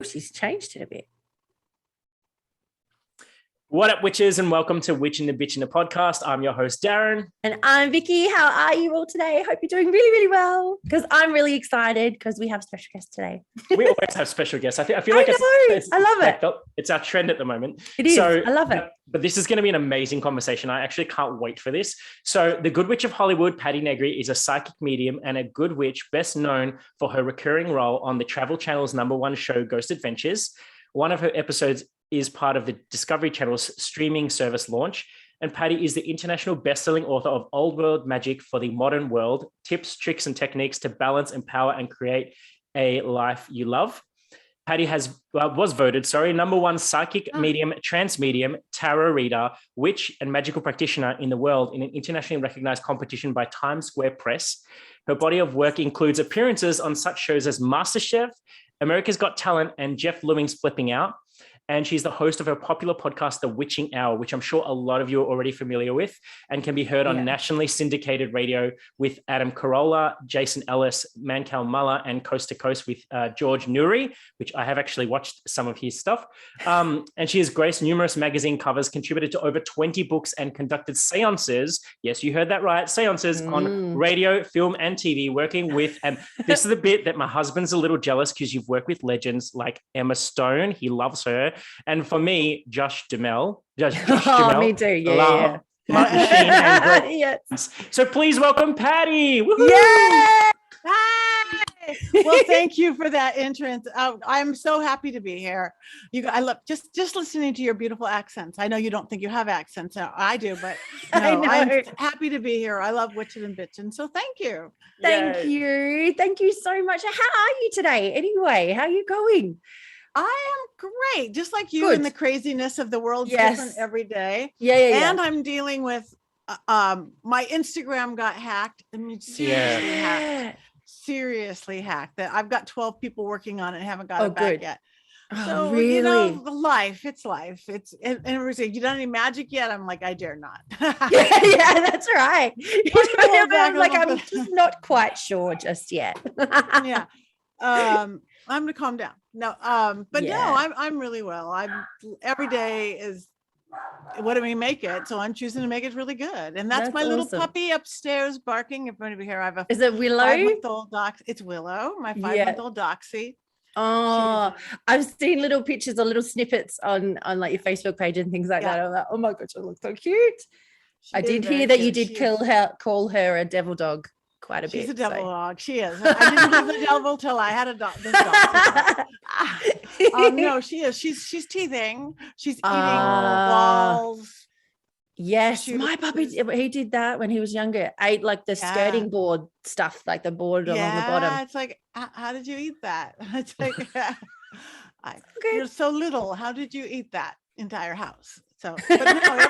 she's changed it a bit. What up, witches, and welcome to Witch and the Bitch in the podcast. I'm your host, Darren. And I'm Vicky. How are you all today? Hope you're doing really, really well. Because I'm really excited because we have special guests today. We always have special guests. I feel like I love it. It's our trend at the moment. It is. I love it. But this is going to be an amazing conversation. I actually can't wait for this. So the Good Witch of Hollywood, Patti Negri, is a psychic medium and a good witch best known for her recurring role on the Travel Channel's #1 show, Ghost Adventures. One of her episodes is part of the Discovery Channel's streaming service launch. And Patti is the international best-selling author of World Magick for the Modern World, Tips, Tricks, and Techniques to Balance, Empower, and Create a Life You Love. Patti was voted, #1 psychic medium, trance medium, tarot reader, witch, and magical practitioner in the world in an internationally recognized competition by Times Square Press. Her body of work includes appearances on such shows as MasterChef, America's Got Talent, and Jeff Lewing's Flipping Out. And she's the host of her popular podcast, The Witching Hour, which I'm sure a lot of you are already familiar with and can be heard on nationally syndicated radio with Adam Carolla, Jason Ellis, Mancal Muller, and Coast to Coast with George Nuri, which I have actually watched some of his stuff. And she has graced numerous magazine covers, contributed to over 20 books, and conducted seances. Yes, you heard that right. Seances on radio, film, and TV, working with, and this is the bit that my husband's a little jealous because you've worked with legends like Emma Stone. He loves her. And for me, Josh Duhamel. Me too. Yeah. Yes. So please welcome Patti. Woo-hoo! Yay! Hi. Well, thank you for that entrance. I'm so happy to be here. I love just listening to your beautiful accents. I know you don't think you have accents. I do, but no, I'm happy to be here. I love witching and bitching. So thank you. Thank you so much. How are you today? Anyway, how are you going? I am great, just like you. In the craziness of the world, different every day. And I'm dealing with my Instagram got hacked. I mean, seriously hacked. That I've got 12 people working on it and haven't got it back yet. So really? You know, it's life. And everyone's saying, you done any magic yet? I'm like, I dare not. yeah, that's right. I'm just not quite sure just yet. Yeah. I'm gonna calm down. No, I'm really well. Every day is what do we make it? So I'm choosing to make it really good. And that's my little puppy upstairs barking. If anybody here, I have is it Willow? 5-month-old It's Willow, my 5-month-old Doxy. Oh, I've seen little pictures or little snippets on like your Facebook page and things like that. I'm like, oh my gosh, it looks so cute. I did hear that you did call her a devil dog. Quite a bit. She's a devil dog. She is. I didn't have the devil till I had a dog. No, she is. She's teething. She's eating balls. Yes, my puppy. He did that when he was younger. Ate like the skirting board stuff, like the board along the bottom. It's like, how did you eat that? It's like, you're so little. How did you eat that entire house? So, but no,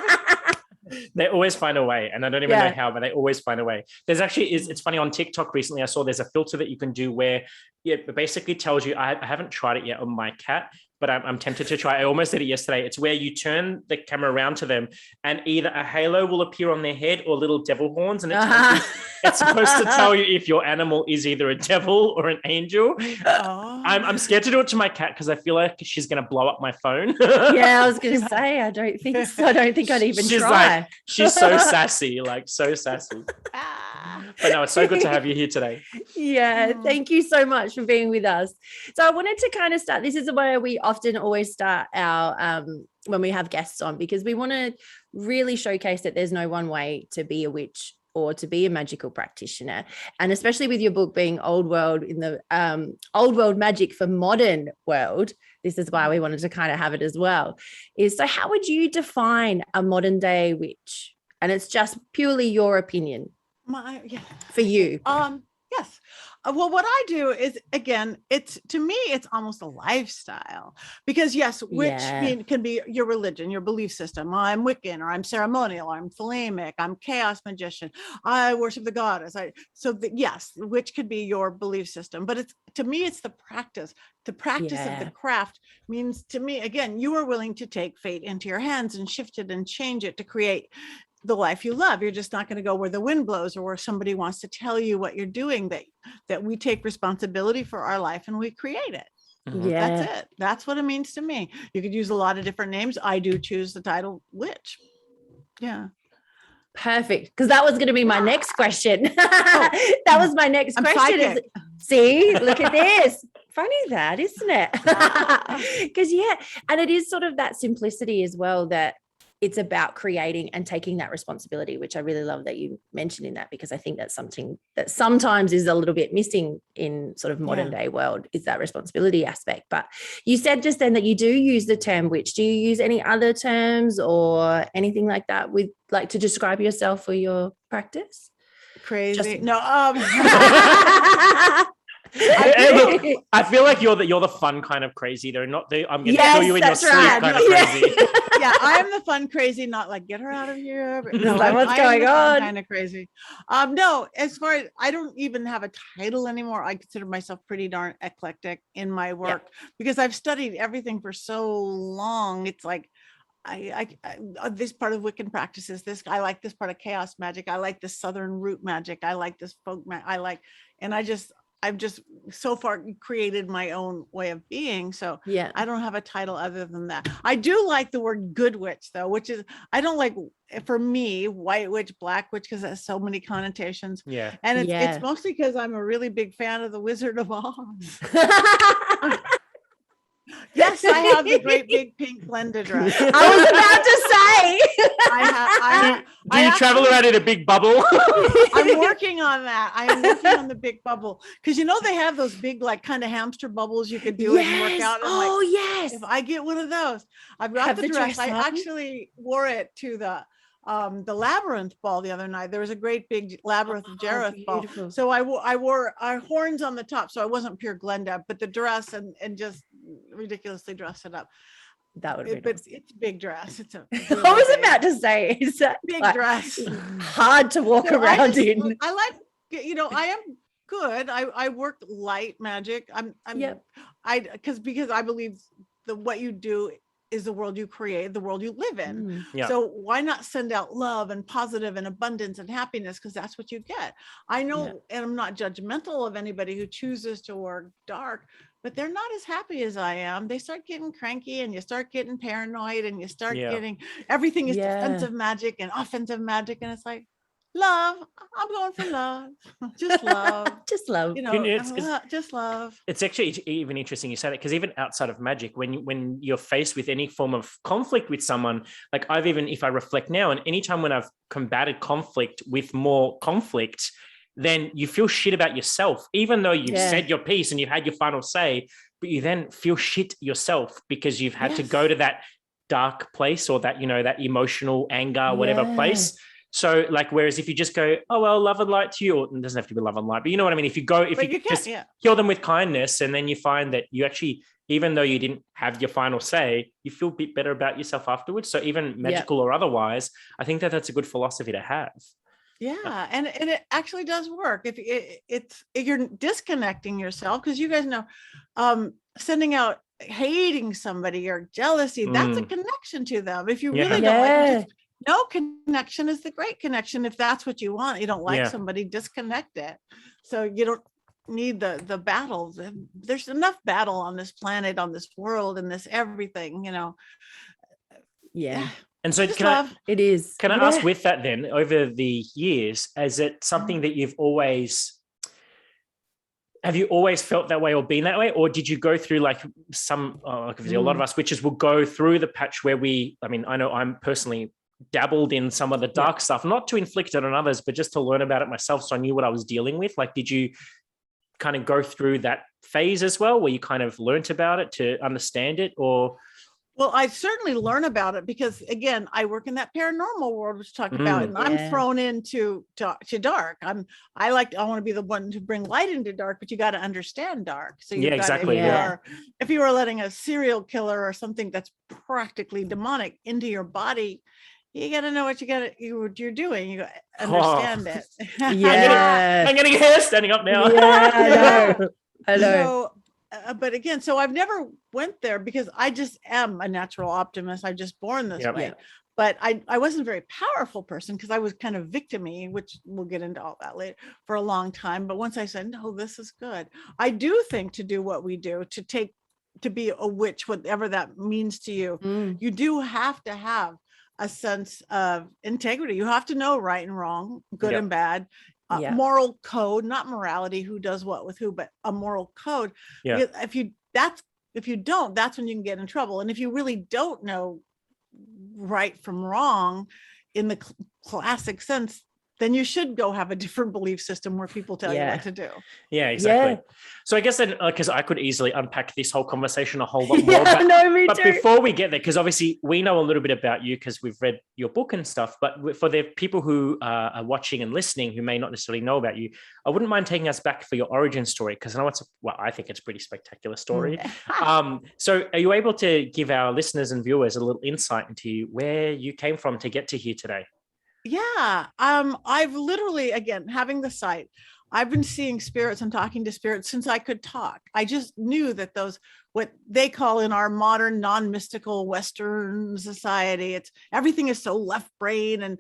they always find a way, and I don't even know how, but they always find a way. There's actually it's funny on TikTok recently I saw there's a filter that you can do where it basically tells you, I haven't tried it yet on my cat, but I'm tempted to try. I almost did it yesterday. It's where you turn the camera around to them and either a halo will appear on their head or little devil horns. And it's supposed to tell you if your animal is either a devil or an angel. I'm scared to do it to my cat because I feel like she's going to blow up my phone. I was going to say, I don't think so. I don't think I'd even try. She's so sassy, like so sassy. But no, it's so good to have you here today. Thank you so much for being with us. So I wanted to kind of start, this is where we often always start our when we have guests on, because we want to really showcase that there's no one way to be a witch or to be a magical practitioner. And especially with your book being Old World in the Old World Magick for Modern World, this is why we wanted to kind of have it as well. So how would you define a modern day witch? And it's just purely your opinion. For you. Yes. Well, what I do is, again, to me, it's almost a lifestyle, because yes, which can be your religion, your belief system. I'm Wiccan, or I'm ceremonial, or I'm Thelemic, I'm chaos magician, I worship the goddess. Yes, which could be your belief system, but to me, it's the practice. The practice of the craft means, to me, again, you are willing to take fate into your hands and shift it and change it to create the life you love. You're just not going to go where the wind blows or where somebody wants to tell you what you're doing. That we take responsibility for our life and we create it. That's it. That's what it means to me. You could use a lot of different names. I do choose the title witch. Yeah. Perfect. Because that was going to be my next question. That was my next question. See, look at this. Funny that, isn't it? Because and it is sort of that simplicity as well, that it's about creating and taking that responsibility, which I really love that you mentioned in that, because I think that's something that sometimes is a little bit missing in sort of modern day world, is that responsibility aspect. But you said just then that you do use the term witch. Do you use any other terms or anything like that with like to describe yourself or your practice? Crazy. I feel like you're the fun kind of crazy though, not the I'm gonna kill you in your sleep kind of crazy. Yeah, I'm the fun crazy, not like get her out of here. But no, like, what's going on? Kind of crazy. No, as far as I don't even have a title anymore. I consider myself pretty darn eclectic in my work because I've studied everything for so long. It's like I this part of Wiccan practices, this I like this part of chaos magic. I like this southern root magic. I like this folk magic. I've just so far created my own way of being. So I don't have a title other than that. I do like the word good witch though, which is, I don't like, for me, white witch, black witch, because it has so many connotations. Yeah. And it's mostly because I'm a really big fan of the Wizard of Oz. Yes, I have the great big pink blended dress. I was about to say. Do you travel around in a big bubble? I'm working on that. I am working on the big bubble because they have those big like kind of hamster bubbles you could do it and work out. And yes. If I get one of those, I've got the dress. I actually wore it to the labyrinth ball the other night. There was a great big labyrinth of Jareth ball. So I wore our horns on the top, so I wasn't pure Glenda, but the dress and just ridiculously dressed it up. That would be but it's a big dress. It's a really I was about to say, is that big dress hard to walk around in? I like, I am good. I work light magic. Because I believe what you do is the world you create, the world you live in. So why not send out love and positive and abundance and happiness? Because that's what you get. I know, and I'm not judgmental of anybody who chooses to work dark, but they're not as happy as I am. They start getting cranky and you start getting paranoid and you start getting, everything is defensive magic and offensive magic. And it's like, love, I'm going for love. Just love. Just love. Just love. It's actually even interesting you say that, because even outside of magic, when you're faced with any form of conflict with someone, like if I reflect now, and anytime when I've combated conflict with more conflict, then you feel shit about yourself, even though you've said your piece and you've had your final say, but you then feel shit yourself because you've had to go to that dark place or that, that emotional anger, whatever place. So like, whereas if you just go, oh, well, love and light to you, or it doesn't have to be love and light, but you know what I mean? If you just kill them with kindness, and then you find that you actually, even though you didn't have your final say, you feel a bit better about yourself afterwards. So even magical or otherwise, I think that's a good philosophy to have. Yeah, and it actually does work. If you're disconnecting yourself, because you guys know, sending out hating somebody or jealousy, that's a connection to them. If you really don't like them, no connection is the great connection. If that's what you want, you don't like somebody, disconnect it. So you don't need the battles. There's enough battle on this planet, on this world, and this everything, And so it is. Can I ask with that then, over the years, is it something that have you always felt that way or been that way? Or did you go through like a lot of us witches will go through the patch where I know I'm personally dabbled in some of the dark stuff, not to inflict it on others, but just to learn about it myself. So I knew what I was dealing with. Like, did you kind of go through that phase as well, where you kind of learnt about it to understand it, or? Well, I certainly learn about it because, again, I work in that paranormal world, which talked about, and I'm thrown into dark. I want to be the one to bring light into dark, but you got to understand dark. So if you are letting a serial killer or something that's practically demonic into your body, you got to know what you're doing. You got to understand it. I'm getting hair standing up now. I know. But again, so I've never went there because I just am a natural optimist. I'm just born this way. But I wasn't a very powerful person because I was kind of victim-y, which we'll get into all that later, for a long time. But once I said, no, this is good. I do think to do what we do, to take to be a witch, whatever that means to you, you do have to have a sense of integrity. You have to know right and wrong, good and bad, moral code, not morality, who does what with who, but a moral code. Yeah. If you don't, that's when you can get in trouble. And if you really don't know right from wrong in the classic sense, then you should go have a different belief system where people tell you what to do. Yeah, exactly. Yeah. So I guess then, because I could easily unpack this whole conversation a whole lot more. Yeah, me but too. before we get there, because obviously we know a little bit about you because we've read your book and stuff, but for the people who are watching and listening who may not necessarily know about you, I wouldn't mind taking us back for your origin story, because I know I think it's a pretty spectacular story. So are you able to give our listeners and viewers a little insight into where you came from to get to here today? Yeah. I've literally, again, having the site, I've been seeing spirits and talking to spirits since I could talk. I just knew that those, what they call in our modern non-mystical Western society, it's everything is so left brain and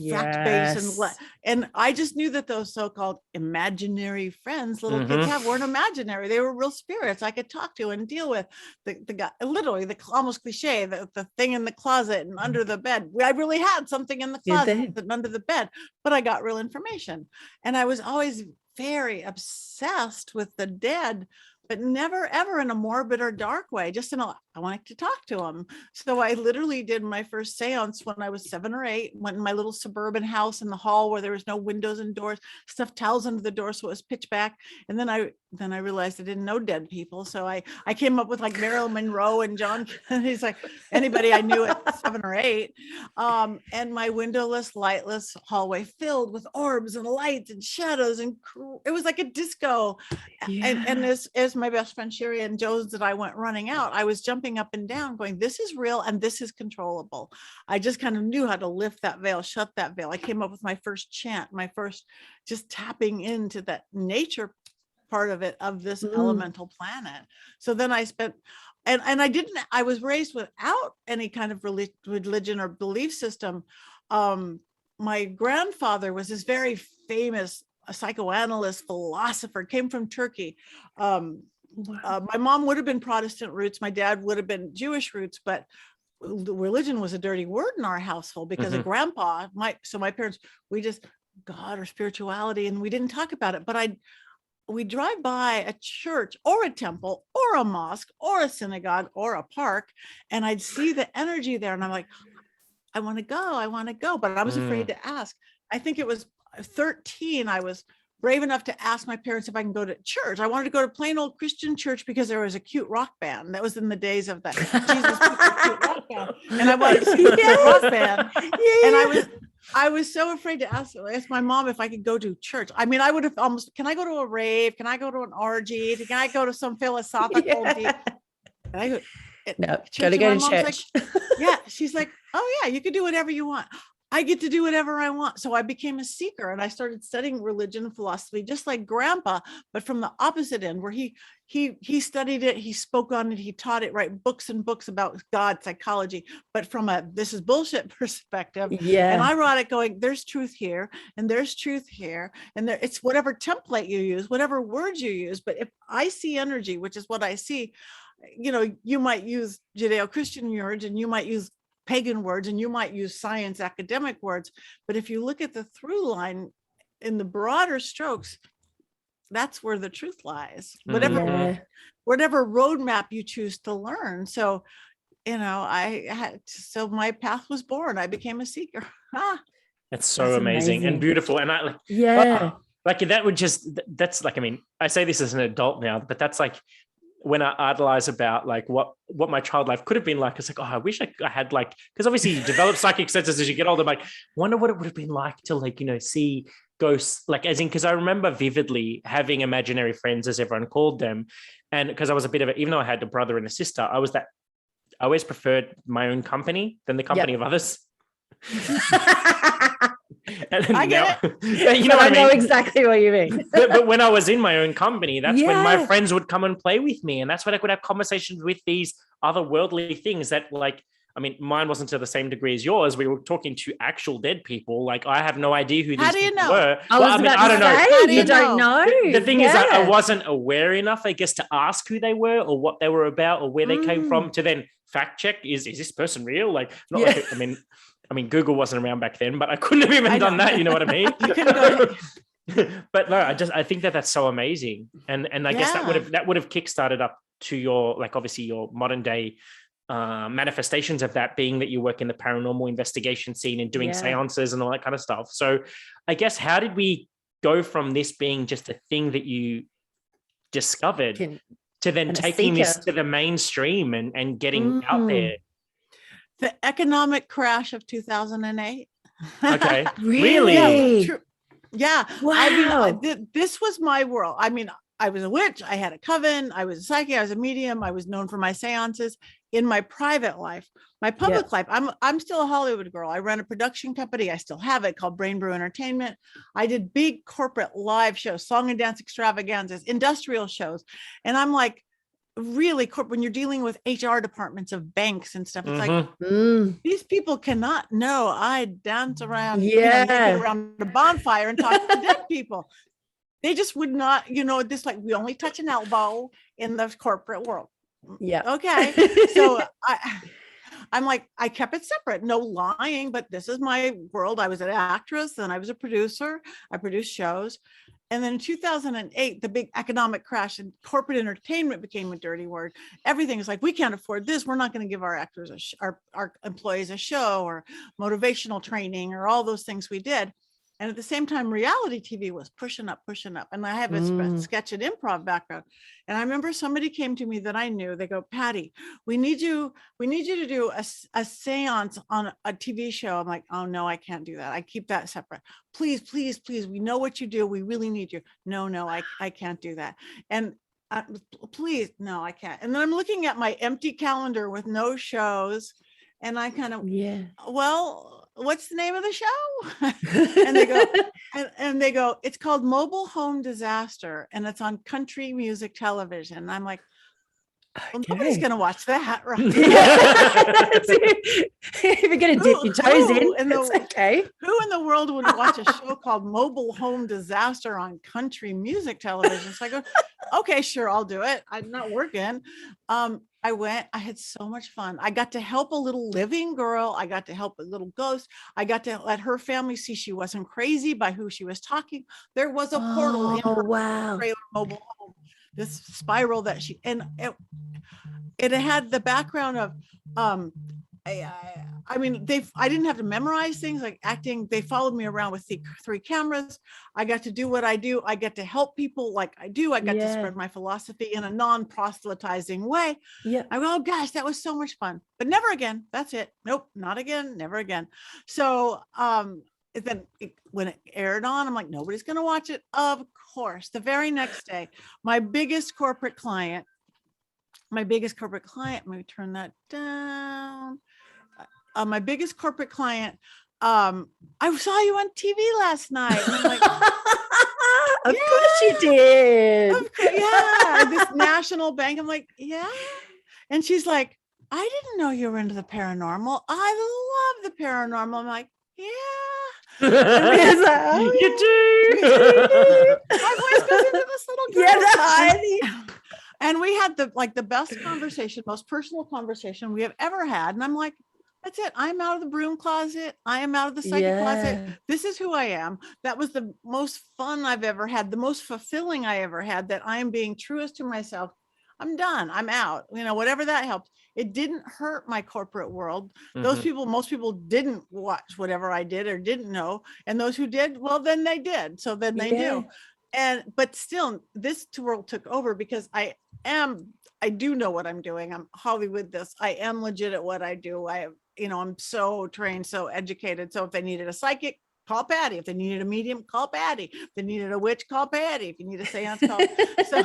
fact-based and I just knew that those so-called imaginary friends little kids have weren't imaginary. They were real spirits I could talk to and deal with. The guy, literally the almost cliche, the thing in the closet and under the bed. I really had something in the closet and under the bed, but I got real information. And I was always very obsessed with the dead, but never ever in a morbid or dark way, just I wanted to talk to them. So I literally did my first seance when I was 7 or 8, went in my little suburban house in the hall where there was no windows and doors, stuffed towels under the door so it was pitch black. And then I realized I didn't know dead people. So I came up with like Marilyn Monroe and John, and he's like anybody I knew at 7 or 8. And my windowless, lightless hallway filled with orbs and lights and shadows. And it was like a disco. And as my best friend Sherry and Joe's that I went running out, I was jumping up and down going, this is real and this is controllable. I just kind of knew how to lift that veil, shut that veil. I came up with my first chant, my first just tapping into that nature part of it, of this elemental planet. So then I spent, and I was raised without any kind of religion or belief system. My grandfather was this very famous psychoanalyst, philosopher, came from Turkey. My mom would have been Protestant roots. My dad would have been Jewish roots, but religion was a dirty word in our household because of grandpa. My parents, we just God or spirituality, and we didn't talk about it. But we drive by a church or a temple or a mosque or a synagogue or a park, and I'd see the energy there, and I'm like, I want to go, but I was afraid to ask. I think it was 13. I was brave enough to ask my parents if I can go to church. I wanted to go to plain old Christian church because there was a cute rock band. That was in the days of the Jesus cute rock band. And I wanted to see the rock band. And I was so afraid to ask my mom if I could go to church. I mean, I would have almost, can I go to a rave? Can I go to an orgy? Can I go to some philosophical deep? No, gotta go to church. Like, she's like, oh yeah, you can do whatever you want. I get to do whatever I want. So I became a seeker and I started studying religion and philosophy, just like grandpa, but from the opposite end where he studied it, he spoke on it, he taught it, write books and books about God, psychology, but from a, this is bullshit perspective. Yeah. And I wrote it going, there's truth here and there's truth here. And there, it's whatever template you use, whatever words you use. But if I see energy, which is what I see, you know, you might use Judeo-Christian words and you might use pagan words and you might use science academic words, but if you look at the through line in the broader strokes, that's where the truth lies, whatever roadmap you choose to learn. So, you know, so my path was born. I became a seeker. That's so amazing and beautiful. And I like that would just, that's like, I mean, I say this as an adult now, but that's like, when I idolize about like what my child life could have been like, it's like, oh, I wish I had like, because obviously you develop psychic senses as you get older. I'm like, wonder what it would have been like to like, you know, see ghosts, like as in, because I remember vividly having imaginary friends, as everyone called them. And because I was a bit of a, even though I had a brother and a sister, I always preferred my own company than the company of others. I get it. You know, I know exactly what you mean. but when I was in my own company, that's when my friends would come and play with me, and that's when I could have conversations with these otherworldly things that, like, I mean, mine wasn't to the same degree as yours. We were talking to actual dead people. Like, I have no idea who these people were. I don't know. You don't know. The thing is, I wasn't aware enough, I guess, to ask who they were or what they were about or where they came from to then fact check, is this person real? Like, not like, I mean, Google wasn't around back then, but I couldn't have even done that. You know what I mean? You can go. But no, I think that's so amazing. And I guess that would have kickstarted up to your, like, obviously your modern day manifestations of that, being that you work in the paranormal investigation scene and doing seances and all that kind of stuff. So I guess, how did we go from this being just a thing that you discovered to then taking this to the mainstream and getting out there? The economic crash of 2008. Okay. Really? Yeah. Wow. I mean, this was my world. I mean, I was a witch. I had a coven. I was a psychic. I was a medium. I was known for my seances. In my private life, my public life, I'm still a Hollywood girl. I run a production company. I still have it, called Brain Brew Entertainment. I did big corporate live shows, song and dance extravaganzas, industrial shows. And I'm like, really, when you're dealing with HR departments of banks and stuff, it's like, these people cannot know I dance around, naked around a bonfire and talk to dead people. They just would not, this, like, we only touch an elbow in the corporate world. Yeah. Okay. So I'm like, I kept it separate, no lying, but this is my world. I was an actress, and I was a producer. I produced shows. And then in 2008, the big economic crash and corporate entertainment became a dirty word. Everything is like, we can't afford this. We're not going to give our actors, our employees a show or motivational training or all those things we did. And at the same time, reality TV was pushing up. And I have a sketch and improv background. And I remember somebody came to me that I knew. They go, Patti, we need you to do a seance on a TV show. I'm like, oh no, I can't do that. I keep that separate. Please. We know what you do. We really need you. No, I can't do that. And please, no, I can't. And then I'm looking at my empty calendar with no shows. And I kind of, well, what's the name of the show? and they go, it's called Mobile Home Disaster, and it's on country music television. And I'm like, well, nobody's going to watch that, right? If you're going to dip your toes in, it's okay. Who in the world would watch a show called Mobile Home Disaster on country music television? So I go, okay, sure, I'll do it. I'm not working. I went, I had so much fun. I got to help a little living girl. I got to help a little ghost. I got to let her family see she wasn't crazy by who she was talking. There was a portal in her trailer mobile home, this spiral that she, and it had the background of, I mean, I didn't have to memorize things like acting. They followed me around with three cameras. I got to do what I do. I get to help people like I do. I got to spread my philosophy in a non-proselytizing way. Yeah. I go, oh gosh, that was so much fun, but never again. That's it. Nope, not again, never again. So then when it aired on, I'm like, nobody's going to watch it. Of course. The very next day, my biggest corporate client, let me turn that down. My biggest corporate client, I saw you on TV last night. And I'm like, of course you did. Yeah, this national bank. I'm like, yeah. And she's like, I didn't know you were into the paranormal. I love the paranormal. I'm like, yeah. You do. My voice goes into this little girl. Yeah, and we had the best conversation, most personal conversation we have ever had. And I'm like, that's it. I'm out of the broom closet. I am out of the psychic closet. This is who I am. That was the most fun I've ever had, the most fulfilling I ever had, that I am being truest to myself. I'm done. I'm out. Whatever that helped. It didn't hurt my corporate world. Those people, most people didn't watch whatever I did or didn't know. And those who did, well, then they did. So then they knew. But still, this world took over because I do know what I'm doing. I'm Hollywood this. I am legit at what I do. I'm so trained, so educated. So if they needed a psychic, call Patti. If they needed a medium, call Patti. If they needed a witch, call Patti. If you need a seance, call. So,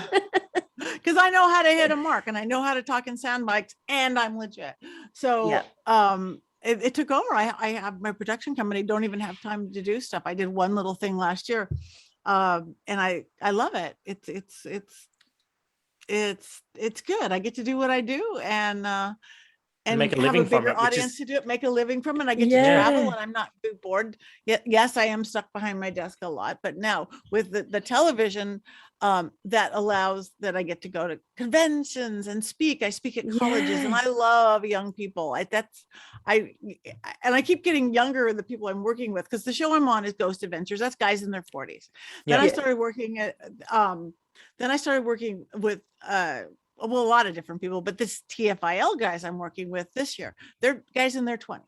because I know how to hit a mark and I know how to talk in sound bites and I'm legit. So it took over. I have my production company, don't even have time to do stuff. I did one little thing last year. And I love it. It's good. I get to do what I do. And and make a have living a bigger from it, audience to do it, make a living from it. And I get to travel and I'm not bored. Yes, I am stuck behind my desk a lot, but now with the television, that allows that I get to go to conventions and speak. I speak at colleges and I love young people. I keep getting younger, the people I'm working with, because the show I'm on is Ghost Adventures. That's guys in their 40s. Then I started working at, with, a lot of different people, but this TFIL guys I'm working with this year, they're guys in their 20s.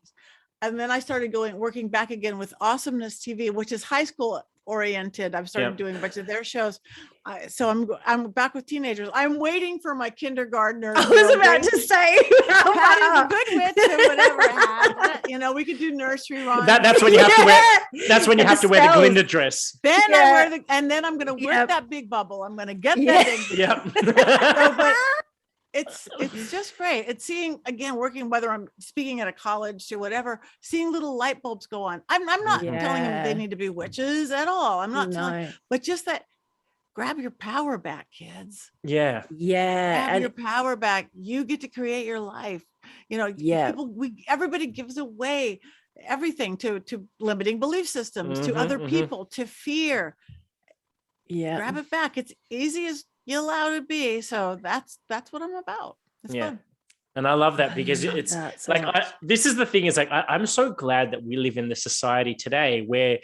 And then I started working back again with Awesomeness TV, which is high school oriented. I've started doing a bunch of their shows. So I'm back with teenagers. I'm waiting for my kindergartner. I was about to say, Patty the Good Witch or whatever. We could do nursery rhymes. That's when you have to wear. That's when you have to wear the Glinda dress. Then I wear and then I'm going to work that big bubble. I'm going to get that big. So, but it's just great. It's seeing, again, working, whether I'm speaking at a college to whatever, seeing little light bulbs go on. I'm not telling them they need to be witches at all. I'm not telling, but just that, grab your power back, kids. Yeah. Grab your power back. You get to create your life. Everybody gives away everything to limiting belief systems, to other people, to fear. Grab it back. It's easy as you allow it to be. So that's what I'm about. It's fun. And I love that, because it's so like, this is the thing, is like, I'm so glad that we live in the society today where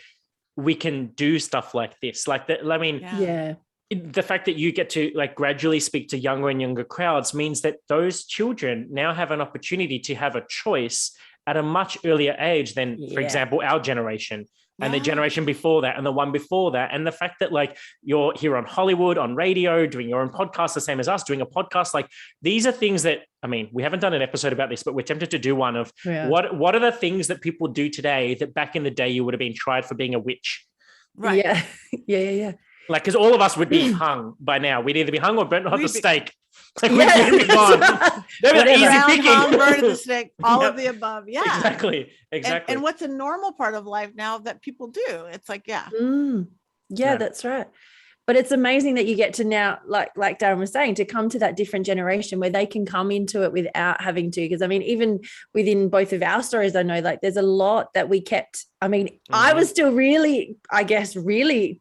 we can do stuff like this. Like that. I mean, the fact that you get to like gradually speak to younger and younger crowds means that those children now have an opportunity to have a choice at a much earlier age than, for example, our generation. And the generation before that, and the one before that. And the fact that like you're here on Hollywood, on radio, doing your own podcast, the same as us, doing a podcast, like these are things that, I mean, we haven't done an episode about this, but we're tempted to do one of what are the things that people do today that back in the day you would have been tried for being a witch? Right. Yeah. Like, because all of us would be hung by now. We'd either be hung or burnt at the stake. Like, we'd be gone. Easy picking. Hung, the stake, all of the above. Yeah, exactly. And what's a normal part of life now that people do? It's like, that's right. But it's amazing that you get to now, like Darren was saying, to come to that different generation where they can come into it without having to. Because I mean, even within both of our stories, I know like there's a lot that we kept. I mean, I was still really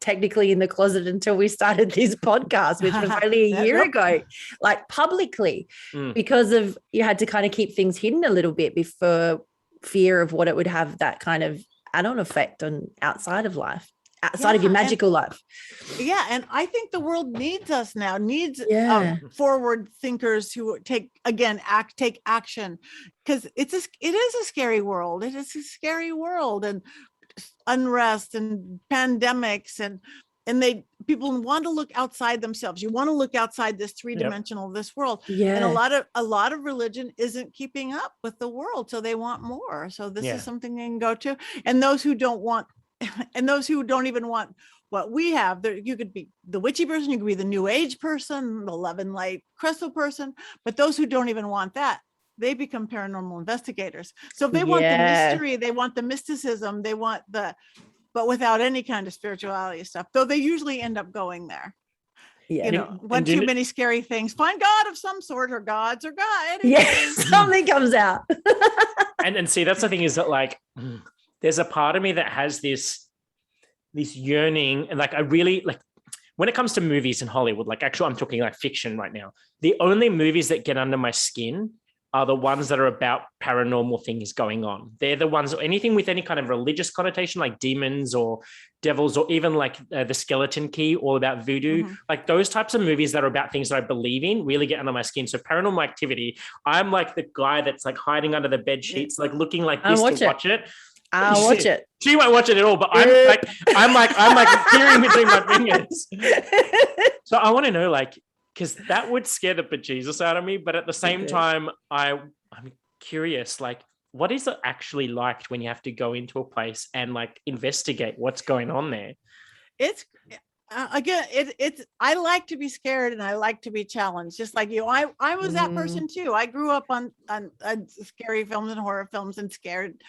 technically in the closet until we started this podcast, which was only a year ago, like publicly, because of you had to kind of keep things hidden a little bit before fear of what it would have that kind of add-on effect on outside of life. Outside of your magical life. And I think the world needs us now, forward thinkers who take action, because it is a scary world. It is a scary world, and unrest and pandemics and people want to look outside themselves. You want to look outside this three-dimensional, this world. And a lot of religion isn't keeping up with the world. So they want more. So this is something they can go to. And those who don't want, and those who don't even want what we have, you could be the witchy person, you could be the new age person, the love and light crystal person, but those who don't even want that, they become paranormal investigators. So if they want the mystery, they want the mysticism, they want but without any kind of spirituality stuff, though they usually end up going there. Too many scary things, find God of some sort, or gods, or God. Something comes out. and see, that's the thing, is that like there's a part of me that has this yearning, and like I really like when it comes to movies in Hollywood, like actually I'm talking like fiction right now. The only movies that get under my skin are the ones that are about paranormal things going on. They're the ones, anything with any kind of religious connotation, like demons or devils, or even like the Skeleton Key, all about voodoo. Like those types of movies that are about things that I believe in really get under my skin. So Paranormal Activity, I'm like the guy that's like hiding under the bed sheets, like looking like this to watch it. I'll watch it. She won't watch it at all, but I'm like peering between my fingers. So I want to know, like, because that would scare the bejesus out of me, but at the same time, I'm curious, like, what is it actually like when you have to go into a place and like investigate what's going on there? It's I like to be scared and I like to be challenged, just like you. I was that person too. I grew up on scary films and horror films and scared.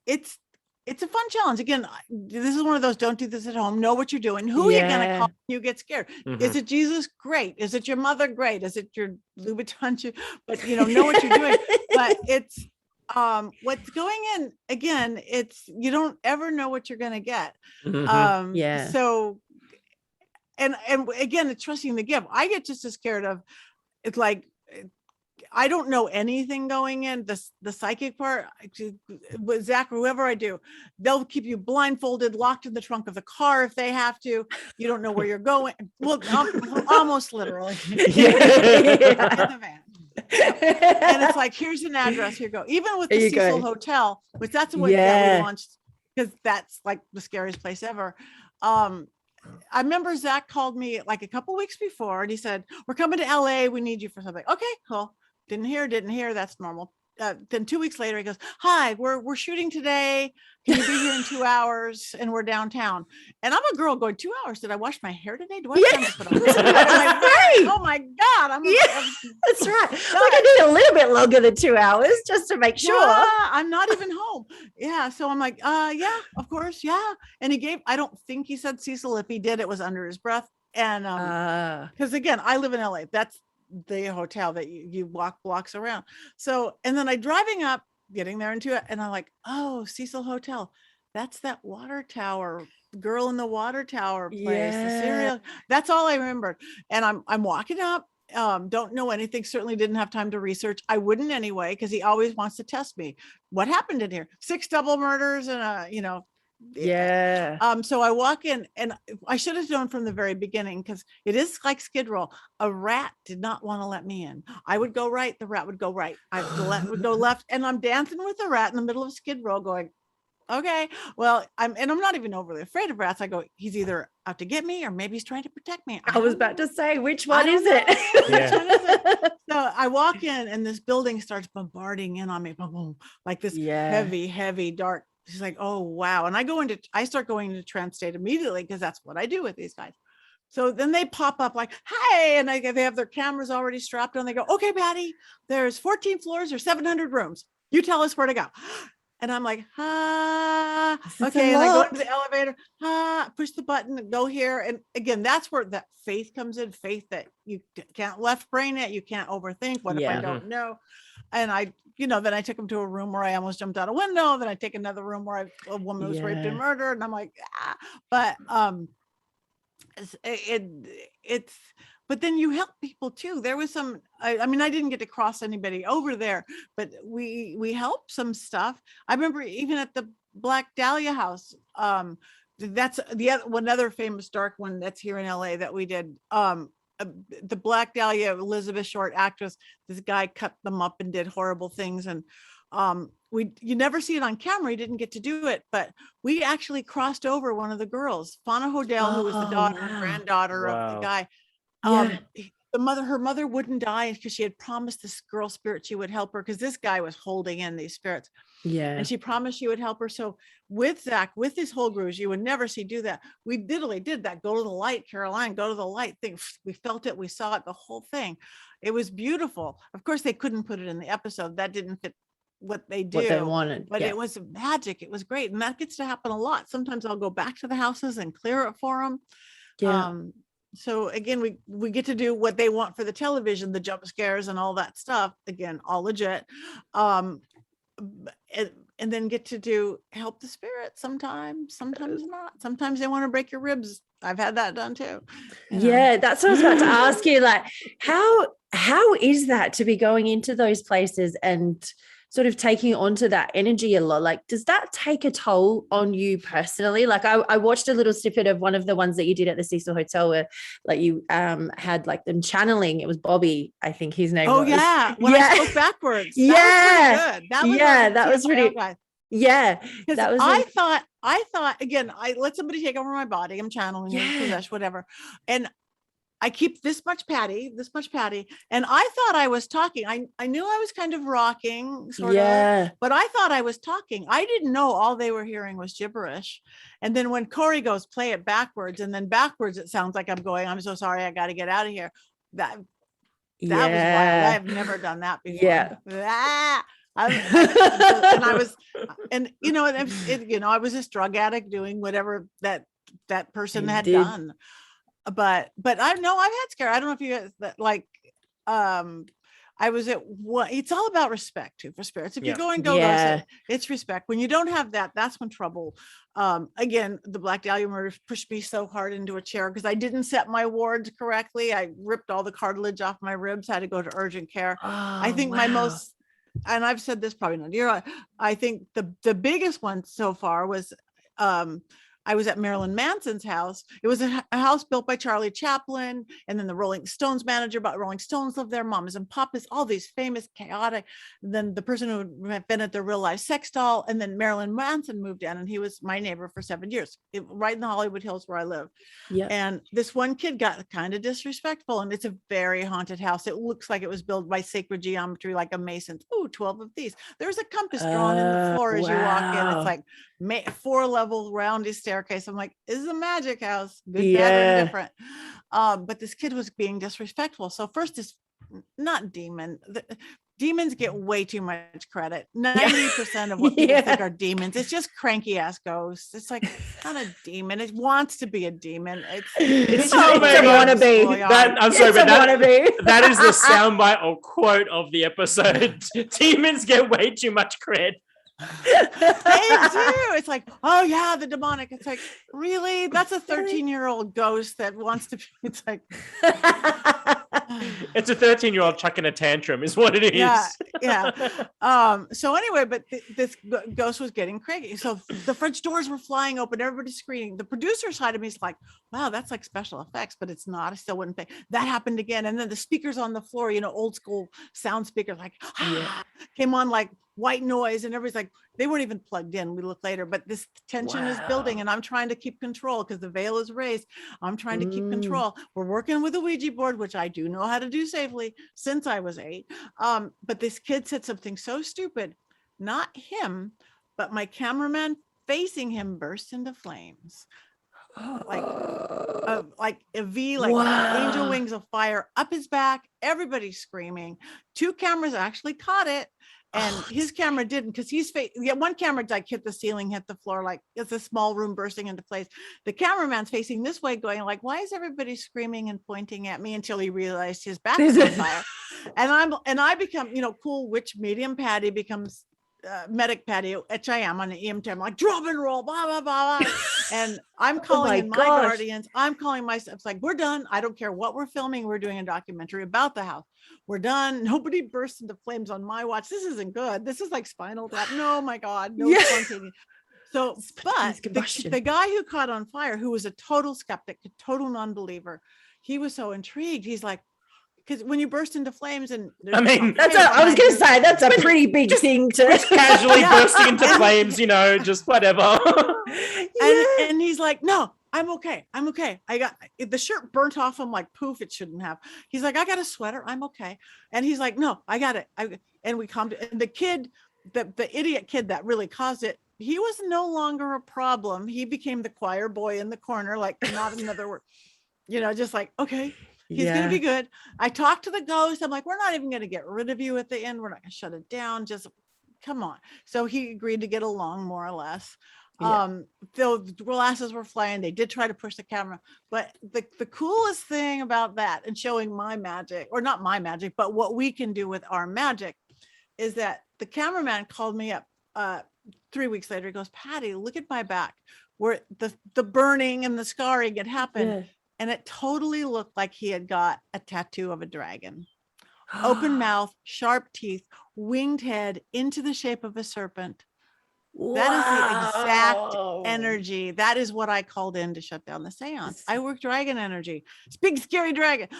It's it's a fun challenge. Again, this is one of those, don't do this at home. Know what you're doing. Who are you going to call when you get scared? Is it Jesus? Great. Is it your mother? Great. Is it your Louboutin? But know what you're doing. But it's what's going in, again, it's, you don't ever know what you're going to get. So, and again, it's trusting the gift. I get just as scared of, it's like, I don't know anything going in the psychic part with Zach or whoever I do, they'll keep you blindfolded, locked in the trunk of the car if they have to. You don't know where you're going. Well, almost literally in the van. And it's like, here's an address, here you go. Even with the Cecil Hotel, which that's what that we launched, because that's like the scariest place ever. I remember Zach called me like a couple weeks before and he said, we're coming to LA. We need you for something. Okay, cool. Didn't hear. That's normal. Then 2 weeks later, he goes, hi, we're shooting today. Can you be here in 2 hours? And we're downtown. And I'm a girl going, 2 hours. Did I wash my hair today? Do I have time to put on? Oh my God. That's right. Like I need a little bit longer than 2 hours just to make sure. I'm not even home. Yeah. So I'm like, yeah, of course. Yeah. And I don't think he said Cecil. If he did, it was under his breath. And because again, I live in LA. That's the hotel that you walk blocks around. So, and then driving up, getting there into it, and I'm like, oh, Cecil Hotel. That's that water tower, girl in the water tower place. The serial. That's all I remembered. And I'm walking up. Don't know anything. Certainly didn't have time to research. I wouldn't anyway, because he always wants to test me. What happened in here? 6 double murders and so I walk in, and I should have known from the very beginning, because it is like Skid Row. A rat did not want to let me in. I would go right, the rat would go right. Would go left, and I'm dancing with the rat in the middle of Skid Row going, okay, well, I'm not even overly afraid of rats. I go, he's either out to get me or maybe he's trying to protect me. I was about to say, which one is it? So I walk in, and this building starts bombarding in on me, boom, boom, like this heavy, dark. She's like, oh, wow. And I start going into trance state immediately, because that's what I do with these guys. So then they pop up like, hey, and they have their cameras already strapped on. They go, okay, Patti, there's 14 floors or 700 rooms. You tell us where to go. And I'm like, okay. And I go into the elevator, push the button and go here. And again, that's where that faith comes in, faith that you can't left brain it. You can't overthink. What if I don't know? And then I took him to a room where I almost jumped out a window. Then I take another room where a woman was raped and murdered. And I'm like, but but then you help people too. There was some, I mean, I didn't get to cross anybody over there, but we helped some stuff. I remember even at the Black Dahlia house, that's one other famous dark one that's here in LA that we did. The Black Dahlia, Elizabeth Short actress, this guy cut them up and did horrible things. And you never see it on camera. He didn't get to do it, but we actually crossed over one of the girls, Fauna Hodel, who was the granddaughter of the guy. Her mother wouldn't die because she had promised this girl spirit she would help her, because this guy was holding in these spirits. And she promised she would help her. So with Zach, with his whole grooves, you would never see do that. We literally did that. Go to the light, Caroline, go to the light thing. We felt it. We saw it, the whole thing. It was beautiful. Of course, they couldn't put it in the episode. That didn't fit what they do, what they wanted, but it was magic. It was great. And that gets to happen a lot. Sometimes I'll go back to the houses and clear it for them. So again, we get to do what they want for the television, the jump scares and all that stuff. Again, all legit. And then get to help the spirit sometimes not. Sometimes they want to break your ribs. I've had that done too. That's what I was about to ask you. Like, how is that to be going into those places and sort of taking onto that energy a lot? Like, does that take a toll on you personally? Like I watched a little snippet of one of the ones that you did at the Cecil Hotel where like you had like them channeling. It was Bobby, I think his name was. When I spoke backwards. That was pretty good. That was I thought again, I let somebody take over my body. I'm channeling, possessed, whatever. And I keep this much Patti. And I thought I was talking. I knew I was kind of rocking, sort of, but I thought I was talking. I didn't know all they were hearing was gibberish. And then when Corey goes, play it backwards, and then backwards, it sounds like I'm going, I'm so sorry, I got to get out of here. That was wild. I have never done that before. And I was, and I was this drug addict doing whatever that person had done. But I know I've had scare. I don't know if you guys I was at what it's all about respect too for spirits. If you're going go, it's respect. When you don't have that, that's when trouble. Again, the Black Dahlia murder pushed me so hard into a chair because I didn't set my wards correctly. I ripped all the cartilage off my ribs, had to go to urgent care. I think my most, and I've said this probably not here, I think the biggest one so far was I was at Marilyn Manson's house. It was a house built by Charlie Chaplin, and then the Rolling Stones manager, but Rolling Stones lived there, mamas and papas, all these famous, chaotic. Then the person who had been at the real life sex doll, and then Marilyn Manson moved in, and he was my neighbor for 7 years, right in the Hollywood Hills where I live. Yeah. And this one kid got kind of disrespectful, and it's a very haunted house. It looks like it was built by sacred geometry, like a mason. Oh, 12 of these. There's a compass drawn in the floor as you walk in. It's like 4-level roundy staircase. I'm like, this is a magic house, good, bad, or different. But this kid was being disrespectful. So first is not demon. Demons get way too much credit. 90% of what people think are demons, it's just cranky ass ghosts. It's like not a demon. It wants to be a demon. It's a wannabe. I'm sorry, but that is the soundbite or quote of the episode. Demons get way too much credit. They do. It's like, oh yeah, the demonic. It's like, really? That's a 13-year-old ghost that wants to be. It's like it's a 13-year-old chucking a tantrum is what it is. So anyway, but this ghost was getting cranky. So the French doors were flying open, everybody's screaming. The producer side of me is like, wow, that's like special effects, but it's not. I still wouldn't pay. That happened again. And then the speakers on the floor, old school sound speakers, like came on like white noise, and everybody's like, they weren't even plugged in. We look later, but this tension is building, and I'm trying to keep control because the veil is raised. I'm trying to keep control. We're working with a Ouija board, which I do know how to do safely since I was 8. But this kid said something so stupid, not him, but my cameraman facing him burst into flames. Like a V, like angel wings of fire up his back, everybody's screaming. 2 cameras actually caught it, and his camera didn't, because one camera like hit the ceiling, hit the floor, like it's a small room bursting into place. The cameraman's facing this way going like, why is everybody screaming and pointing at me, until he realized his back was on fire. And I become, cool witch medium Patti becomes medic Patti, which I am on the EMT. I'm like, drum and roll, blah, blah, blah, blah. And I'm calling in my guardians. I'm calling myself. It's like, we're done. I don't care what we're filming. We're doing a documentary about the house. We're done. Nobody bursts into flames on my watch. This isn't good. This is like Spinal Tap. No, my God. No spontaneous. So, but the guy who caught on fire, who was a total skeptic, a total non-believer, he was so intrigued. He's like, because when you burst into flames, and I mean, I was going to say that's a pretty big thing to casually bursting into flames, just whatever. And he's like, no, I'm okay. I got the shirt burnt off. I'm like, poof, it shouldn't have. He's like, I got a sweater. I'm okay. And he's like, no, I got it. And we calmed it. And the kid, the idiot kid that really caused it, he was no longer a problem. He became the choir boy in the corner, like not another word, just like, okay. He's going to be good. I talked to the ghost. I'm like, we're not even going to get rid of you at the end. We're not going to shut it down. Just come on. So he agreed to get along more or less. The glasses were flying. They did try to push the camera. But the coolest thing about that and showing my magic, or not my magic, but what we can do with our magic, is that the cameraman called me up 3 weeks later. He goes, Patti, look at my back where the burning and the scarring had happened. Yeah. And it totally looked like he had got a tattoo of a dragon. Open mouth, sharp teeth, winged head into the shape of a serpent. Wow. That is the exact energy. That is what I called in to shut down the seance. I work dragon energy. It's big, scary dragons.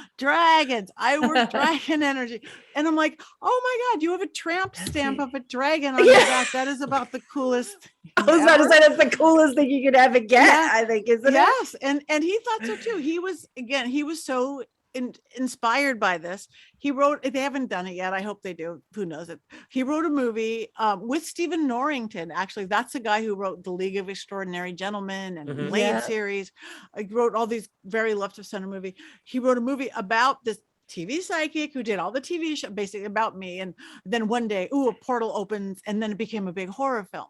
I work dragon energy. And I'm like, oh my God, you have a tramp stamp of a dragon on your back. That is about the coolest thing I was about to say that's the coolest thing you could ever get, I think, isn't it? Yes. And he thought so too. He was so inspired by this. He wrote, they haven't done it yet, I hope they do, who knows it. He wrote a movie with Stephen Norrington. Actually, that's the guy who wrote The League of Extraordinary Gentlemen and Blade series. He wrote all these very left of center movie. He wrote a movie about this TV psychic who did all the TV show basically about me. And then one day, a portal opens, and then it became a big horror film.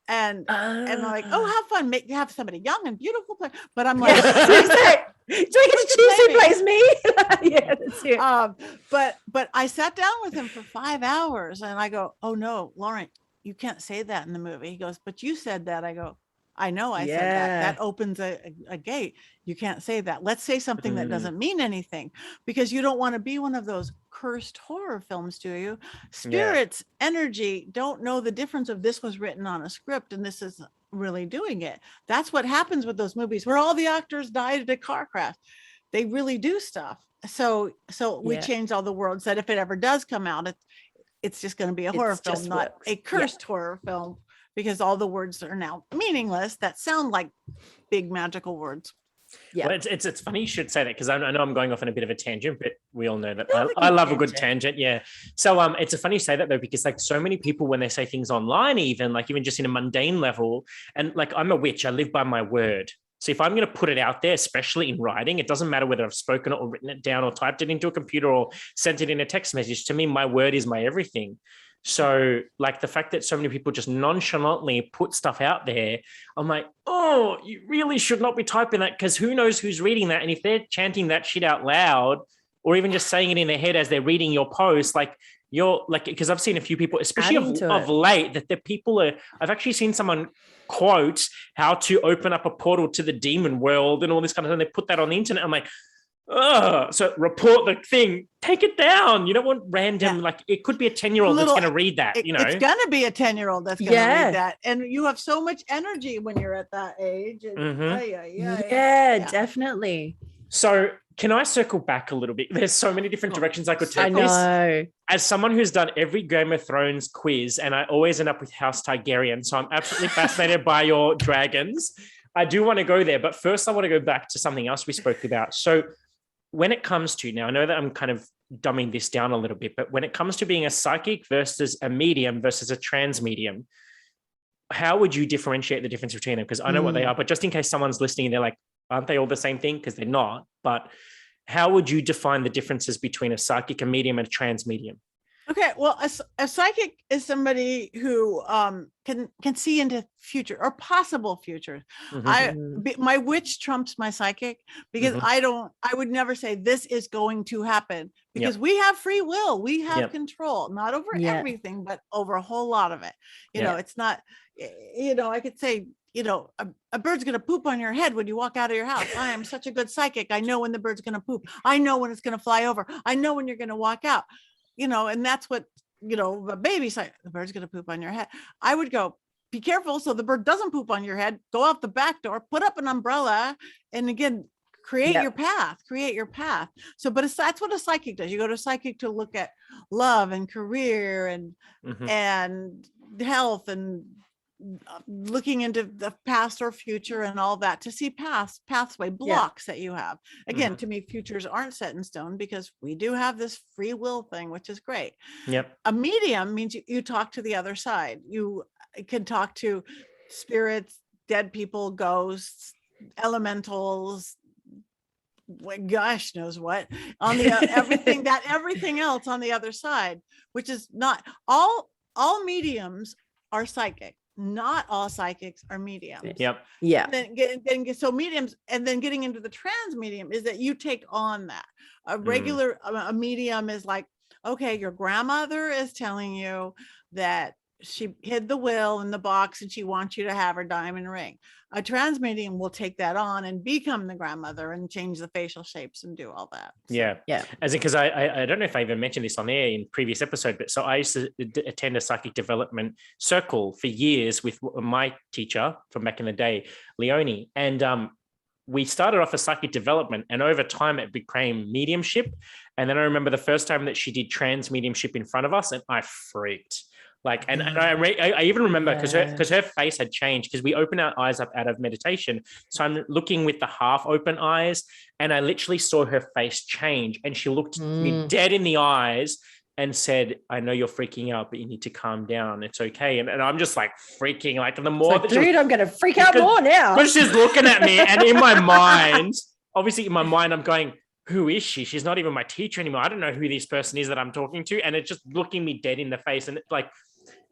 And I'm like, have fun, have somebody young and beautiful play. But I'm like, do I get to choose who plays me? Yeah, that's it. But I sat down with him for 5 hours, and I go, oh no, Lauren, you can't say that in the movie. He goes, but you said that. I go, I know I said that. That opens a gate. You can't say that. Let's say something that doesn't mean anything, because you don't want to be one of those cursed horror films, do you? Spirits, energy don't know the difference of this was written on a script and this is really doing it. That's what happens with those movies where all the actors died in a car crash. They really do stuff. So we changed all the words that if it ever does come out, it's just going to be a horror film, not a cursed horror film, because all the words are now meaningless that sound like big magical words. Yeah, well, it's funny you should say that, because I know I'm going off on a bit of a tangent, but we all know that I love a good tangent. Yeah. So it's a funny you say that though, because like so many people, when they say things online, even just in a mundane level, and like I'm a witch, I live by my word. So if I'm going to put it out there, especially in writing, it doesn't matter whether I've spoken it or written it down or typed it into a computer or sent it in a text message. To me, my word is my everything. So like the fact that so many people just nonchalantly put stuff out there, I'm like, oh, you really should not be typing that, because who knows who's reading that. And if they're chanting that shit out loud, or even just saying it in their head as they're reading your post, like you're like, because I've seen a few people, especially of late, that the people I've actually seen someone quote how to open up a portal to the demon world and all this kind of thing. They put that on the internet. I'm like, so report the thing, take it down. You don't want random, like it could be a 10-year-old that's going to read that, It's going to be a 10-year-old that's going to read that. And you have so much energy when you're at that age. And, definitely. So can I circle back a little bit? There's so many different directions I could take this. As someone who's done every Game of Thrones quiz, and I always end up with House Targaryen, so I'm absolutely fascinated by your dragons. I do want to go there, but first I want to go back to something else we spoke about. So when it comes to, now I know that I'm kind of dumbing this down a little bit, but when it comes to being a psychic versus a medium versus a trans medium, how would you differentiate the difference between them? Because I know what they are, but just in case someone's listening, they're like, aren't they all the same thing? Because they're not. But how would you define the differences between a psychic, a medium, and a trans medium? Okay, well, a psychic is somebody who can see into future or possible futures. My witch trumps my psychic, because I would never say this is going to happen, because we have free will, we have control, not over everything, but over a whole lot of it. You know, it's not, I could say, a bird's going to poop on your head when you walk out of your house. I am such a good psychic. I know when the bird's going to poop. I know when it's going to fly over. I know when you're going to walk out. And that's what, a baby's like, the bird's going to poop on your head. I would go, be careful so the bird doesn't poop on your head. Go out the back door, put up an umbrella, and again, create your path. So, but that's what a psychic does. You go to a psychic to look at love and career and health and looking into the past or future and all that, to see pathway blocks that you have. Again, to me, futures aren't set in stone, because we do have this free will thing, which is great. A medium means you talk to the other side. You can talk to spirits, dead people, ghosts, elementals, gosh knows what, on the everything else on the other side, which is not all mediums are psychic. Not all psychics are mediums. So mediums, and then getting into the trans medium is that you take on that. A regular a medium is like, okay, your grandmother is telling you that she hid the will in the box and she wants you to have her diamond ring. A trans medium will take that on and become the grandmother and change the facial shapes and do all that. So, as in, because I don't know if I even mentioned this on air in previous episode, but so I used to attend a psychic development circle for years with my teacher from back in the day, Leonie, and we started off as psychic development, and over time it became mediumship. And then I remember the first time that she did trans mediumship in front of us, and I freaked. Like, and I even remember because her face had changed, because we open our eyes up out of meditation. So I'm looking with the half open eyes, and I literally saw her face change, and she looked me dead in the eyes and said, I know you're freaking out, but you need to calm down. It's okay. And I'm just like freaking, like, and the more that I'm going to freak out more now. Because she's looking at me, and in my mind, obviously in my mind, I'm going, who is she? She's not even my teacher anymore. I don't know who this person is that I'm talking to. And it's just looking me dead in the face. And it's like,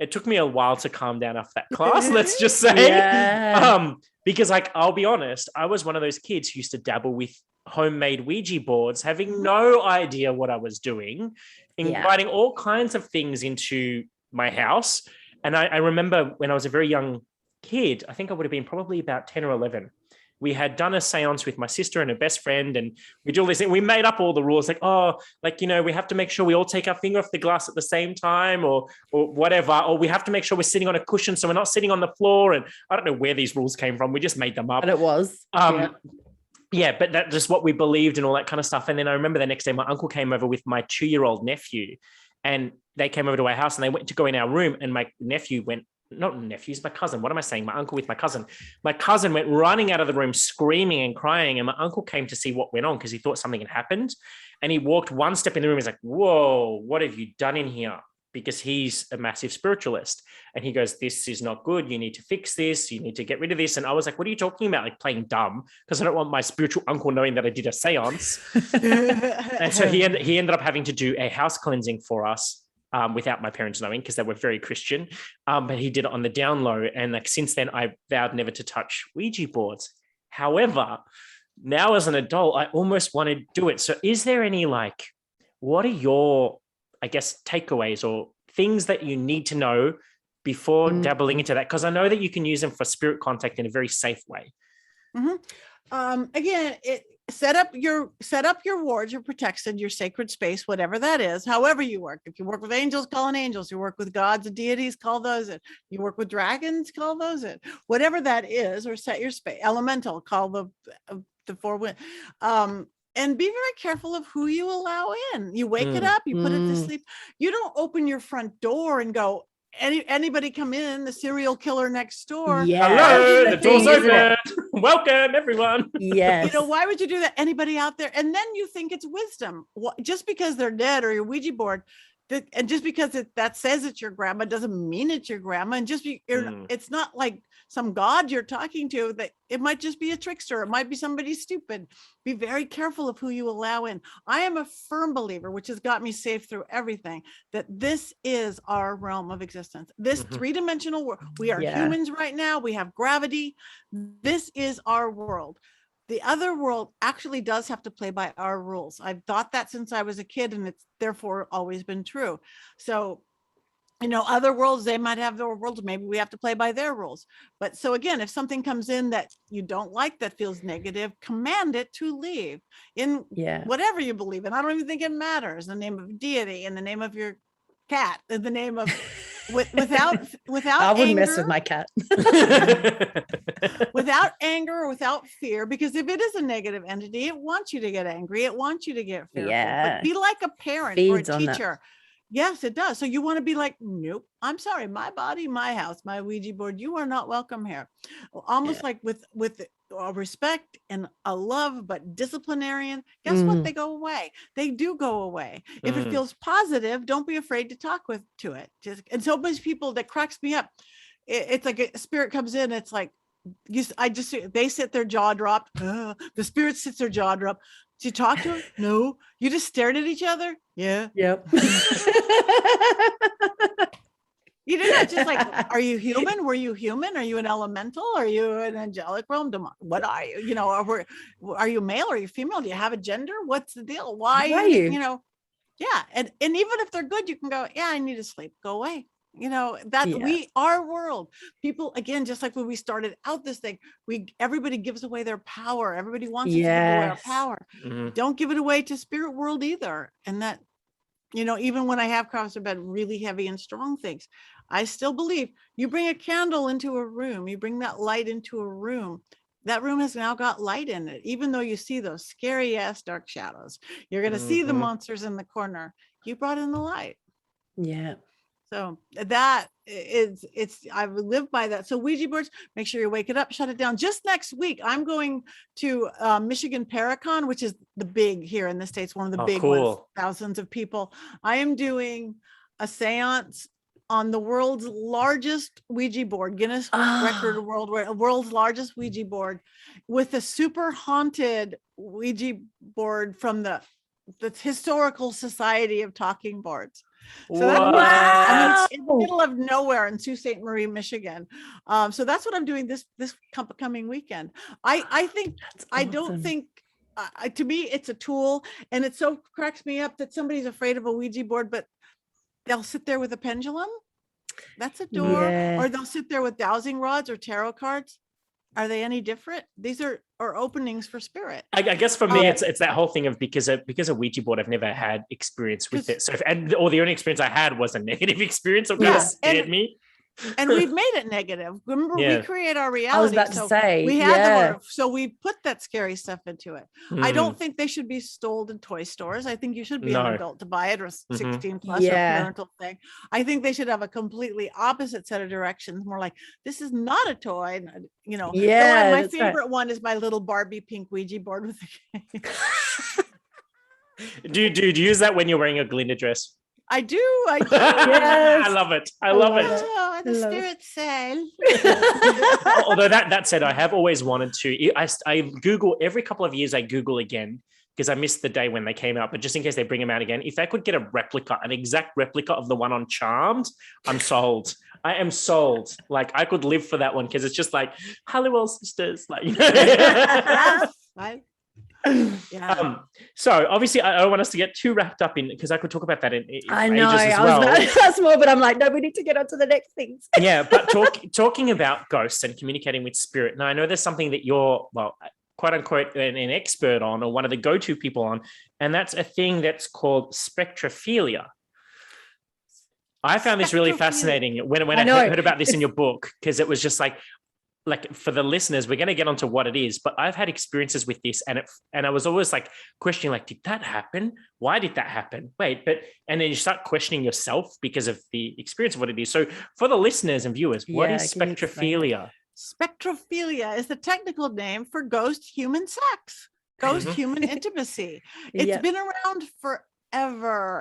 it took me a while to calm down after that class, let's just say. Yeah. Because like, I'll be honest, I was one of those kids who used to dabble with homemade Ouija boards, having no idea what I was doing, inviting all kinds of things into my house. And I remember when I was a very young kid, I think I would have been probably about 10 or 11. We had done a seance with my sister and her best friend, and we do all this thing. We made up all the rules, like, we have to make sure we all take our finger off the glass at the same time, or whatever, or we have to make sure we're sitting on a cushion so we're not sitting on the floor. And I don't know where these rules came from. We just made them up. But it was. Yeah, but that's just what we believed and all that kind of stuff. And then I remember the next day, my uncle came over with my 2-year-old nephew, and they came over to our house and they went to go in our room, and my nephew went, not nephew's my cousin. What am I saying? My uncle with my cousin. My cousin went running out of the room screaming and crying. And my uncle came to see what went on because he thought something had happened. And he walked one step in the room. He's like, whoa, what have you done in here? Because he's a massive spiritualist. And he goes, this is not good. You need to fix this. You need to get rid of this. And I was like, what are you talking about? Like playing dumb? Because I don't want my spiritual uncle knowing that I did a seance. And so he ended up having to do a house cleansing for us. Without my parents knowing, because they were very Christian, but he did it on the down low. And like since then, I vowed never to touch Ouija boards. However, now as an adult, I almost want to do it. So is there any what are your, I guess, takeaways or things that you need to know before dabbling into that? Because I know that you can use them for spirit contact in a very safe way. Again, set up your wards, your protection, your sacred space, whatever that is, however you work. If you work with angels, call in angels. You work with gods and deities, call those in. You work with dragons, call those in. Whatever that is, or set your space. Elemental, call the four wind. And be very careful of who you allow in. You wake it up, you put it to sleep. You don't open your front door and go, anybody come in, the serial killer next door. Hello, the door's open. Welcome, everyone. Yes. Why would you do that? Anybody out there? And then you think it's wisdom. Just because they're dead or your Ouija board, and just because that says it's your grandma doesn't mean it's your grandma. And it's not like some god you're talking to, that it might just be a trickster. It might be somebody stupid. Be very careful of who you allow in. I am a firm believer, which has got me safe through everything, that this is our realm of existence. This three-dimensional world. We are humans right now. We have gravity. This is our world. The other world actually does have to play by our rules. I've thought that since I was a kid, and it's therefore always been true. So, other worlds, they might have their worlds. Maybe we have to play by their rules. But so again, if something comes in that you don't like, that feels negative, command it to leave in whatever you believe in. I don't even think it matters. The name of deity, in the name of your cat, in the name of without I wouldn't anger, mess with my cat. without anger or without fear, because if it is a negative entity, it wants you to get angry, it wants you to get fearful. But be like a parent or a teacher. Yes, it does. So you want to be like, nope, I'm sorry, my body, my house, my Ouija board, you are not welcome here. Almost like with respect and a love, but disciplinarian. Guess what? They go away. They do go away. If it feels positive, don't be afraid to talk to it. And so many people, that cracks me up. It's like a spirit comes in. It's like, they sit their jaw dropped. The spirit sits their jaw dropped. Did you talk to him? No. You just stared at each other? Yeah. Yep. You didn't just like, are you human? Were you human? Are you an elemental? Are you an angelic realm? What are you? Are you male? Are you female? Do you have a gender? What's the deal? Why are you? Yeah. And even if they're good, you can go, yeah, I need to sleep. Go away. Our world, people, again, just like when we started out this thing, everybody gives away their power. Everybody wants to give away our power. Don't give it away to spirit world either. And that, even when I have crossed about really heavy and strong things, I still believe you bring a candle into a room, you bring that light into a room, that room has now got light in it. Even though you see those scary ass dark shadows, you're going to see the monsters in the corner. You brought in the light. Yeah. So that I live by that. So Ouija boards, make sure you wake it up, shut it down. Just next week, I'm going to Michigan Paracon, which is the big here in the States, one of the big ones, thousands of people. I am doing a seance on the world's largest Ouija board, Guinness Record world's largest Ouija board, with a super haunted Ouija board from the Historical Society of Talking Boards. So that's in the middle of nowhere in Sault Ste. Marie, Michigan. So that's what I'm doing this coming weekend. I think that's awesome. I don't think to me it's a tool, and it so cracks me up that somebody's afraid of a Ouija board, but they'll sit there with a pendulum. That's a door. Or they'll sit there with dowsing rods or tarot cards. Are they any different? These are openings for spirit. I guess for me, it's that whole thing of because a Ouija board, I've never had experience with it. So the only experience I had was a negative experience. It kind of scared me. And we've made it negative. Remember, we create our reality. I was about to say, we had so we put that scary stuff into it. I don't think they should be sold in toy stores. I think you should be an adult to buy it, or 16 plus, or parental thing. I think they should have a completely opposite set of directions. More like, this is not a toy. You know, my favorite one is my little Barbie pink Ouija board with the Do you use that when you're wearing a Glinda dress? I do. Yes. I love it. I love it. Oh, the spirit sail. Although that said, I have always wanted to. I Google every couple of years. I Google again because I missed the day when they came out. But just in case they bring them out again, if I could get an exact replica of the one on Charmed, I'm sold. I am sold. Like, I could live for that one because it's just like Halliwell sisters. Like. So obviously I don't want us to get too wrapped up in, because I could talk about that in I know ages as I well. was about to ask more, but I'm like, no, we need to get on to the next things. Yeah, but talking about ghosts and communicating with spirit. Now I know there's something that you're, well, quote unquote, an expert on, or one of the go-to people on, and that's a thing that's called spectrophilia. I found this really fascinating when I heard about this in your book, because it was just like for the listeners, we're going to get onto what it is, but I've had experiences with this, and I was always like questioning, like, did that happen? Why did that happen? And then you start questioning yourself because of the experience of what it is. So for the listeners and viewers, what is spectrophilia? Spectrophilia is the technical name for ghost human sex, ghost human intimacy. It's been around forever.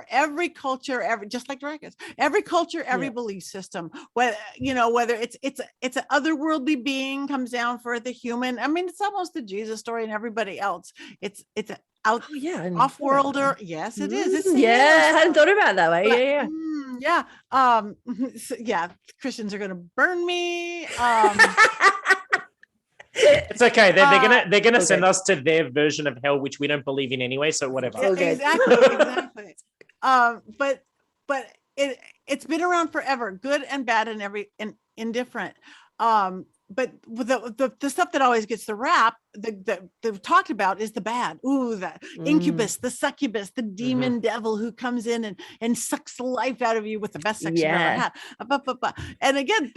Every culture, just like dragons, every culture, every belief system, whether it's an otherworldly being comes down for the human. I mean, it's almost the Jesus story and everybody else. It's an off-worlder. Yes, it is. It's I hadn't thought about it that way. Christians are gonna burn me. It's okay. They're gonna send us to their version of hell, which we don't believe in anyway. So whatever. Exactly. But it's been around forever, good and bad, and indifferent. But the stuff that always gets the rap, that talked about, is the bad. Ooh, that incubus, the succubus, the demon devil who comes in and sucks the life out of you with the best sex you've ever had. And again,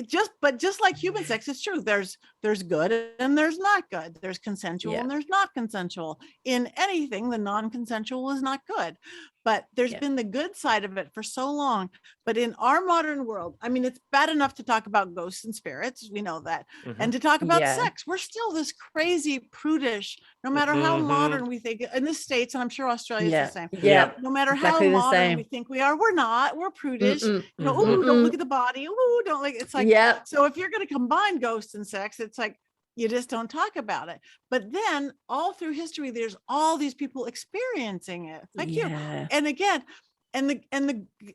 just like human sex, it's true. There's good and there's not good. There's consensual and there's not consensual. In anything, the non-consensual is not good. But there's been the good side of it for so long. But in our modern world, I mean, it's bad enough to talk about ghosts and spirits. We know that. And to talk about sex, we're still this crazy prudish, no matter how modern we think in the States, and I'm sure Australia's the same. No matter how modern we think we are, we're not. We're prudish. Ooh, don't look at the body. Ooh, don't like. It's like, so if you're going to combine ghosts and sex, it's like, you just don't talk about it. But then all through history, there's all these people experiencing it, like you. And again, and it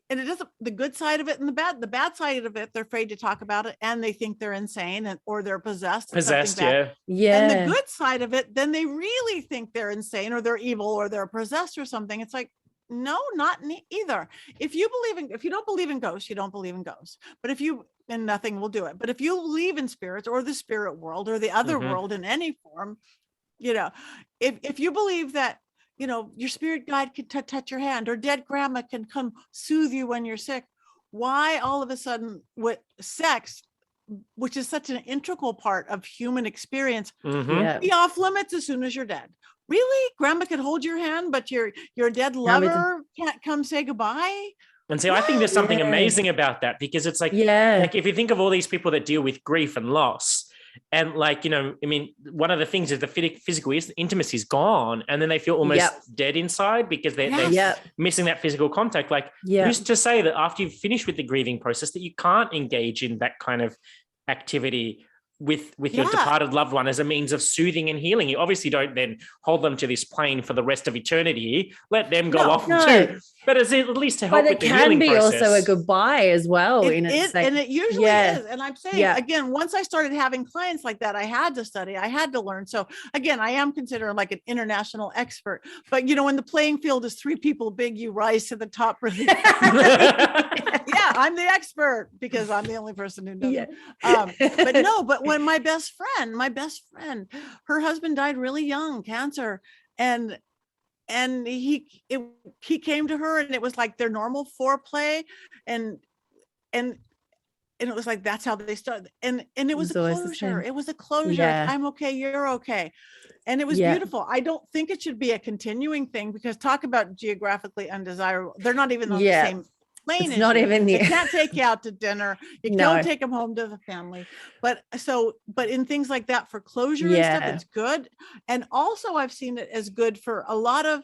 is the good side of it and the bad side of it. They're afraid to talk about it, and they think they're insane or they're possessed. And the good side of it, then they really think they're insane or they're evil or they're possessed or something. It's like, no, not either. If you don't believe in ghosts, you don't believe in ghosts. But and nothing will do it. But if you believe in spirits or the spirit world or the other world in any form, if you believe that, your spirit guide can touch your hand, or dead grandma can come soothe you when you're sick, why all of a sudden with sex, which is such an integral part of human experience, be off limits as soon as you're dead? Really? Grandma could hold your hand, but your dead lover can't come say goodbye? And so I think there's something amazing about that, because it's like if you think of all these people that deal with grief and loss, And like, you know, I mean, one of the things is the physical intimacy is gone, and then they feel almost dead inside because they're missing that physical contact. Like, who's to say that after you've finished with the grieving process that you can't engage in that kind of activity with your departed loved one as a means of soothing and healing? You obviously don't then hold them to this plane for the rest of eternity. Let them go off too. But at least to help with the healing process. But it can be also a goodbye as well. And it usually is. And I'm saying, again, once I started having clients like that, I had to study, I had to learn. So again, I am considered like an international expert. But, you know, when the playing field is 3 people big, you rise to the top really I'm the expert because I'm the only person who knows. But when my best friend, her husband died really young, cancer, and he came to her, and it was like their normal foreplay, and it was like that's how they started, and it was a closure. It was a closure. I'm okay, you're okay. And it was beautiful. I don't think it should be a continuing thing, because talk about geographically undesirable. They're not even on the same plane. It's not even you can't take you out to dinner. You don't take them home to the family. But in things like that for closure and stuff, it's good. And also I've seen it as good for a lot of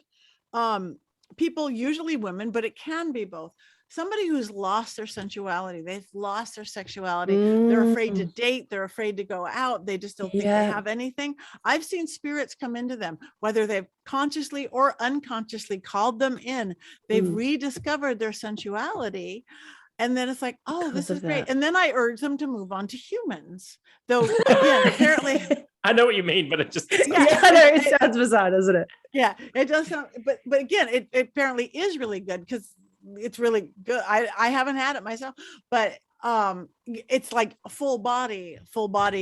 people, usually women, but it can be both. Somebody who's lost their sensuality, they've lost their sexuality, they're afraid to date, they're afraid to go out, they just don't think they have anything. I've seen spirits come into them, whether they've consciously or unconsciously called them in, they've rediscovered their sensuality. And then it's like, oh, this is great. And then I urge them to move on to humans. Though again, apparently I know what you mean, but it just it sounds bizarre, doesn't it? Yeah, it does sound, but again, it apparently is really good, because it's really good. I haven't had it myself, but it's like full body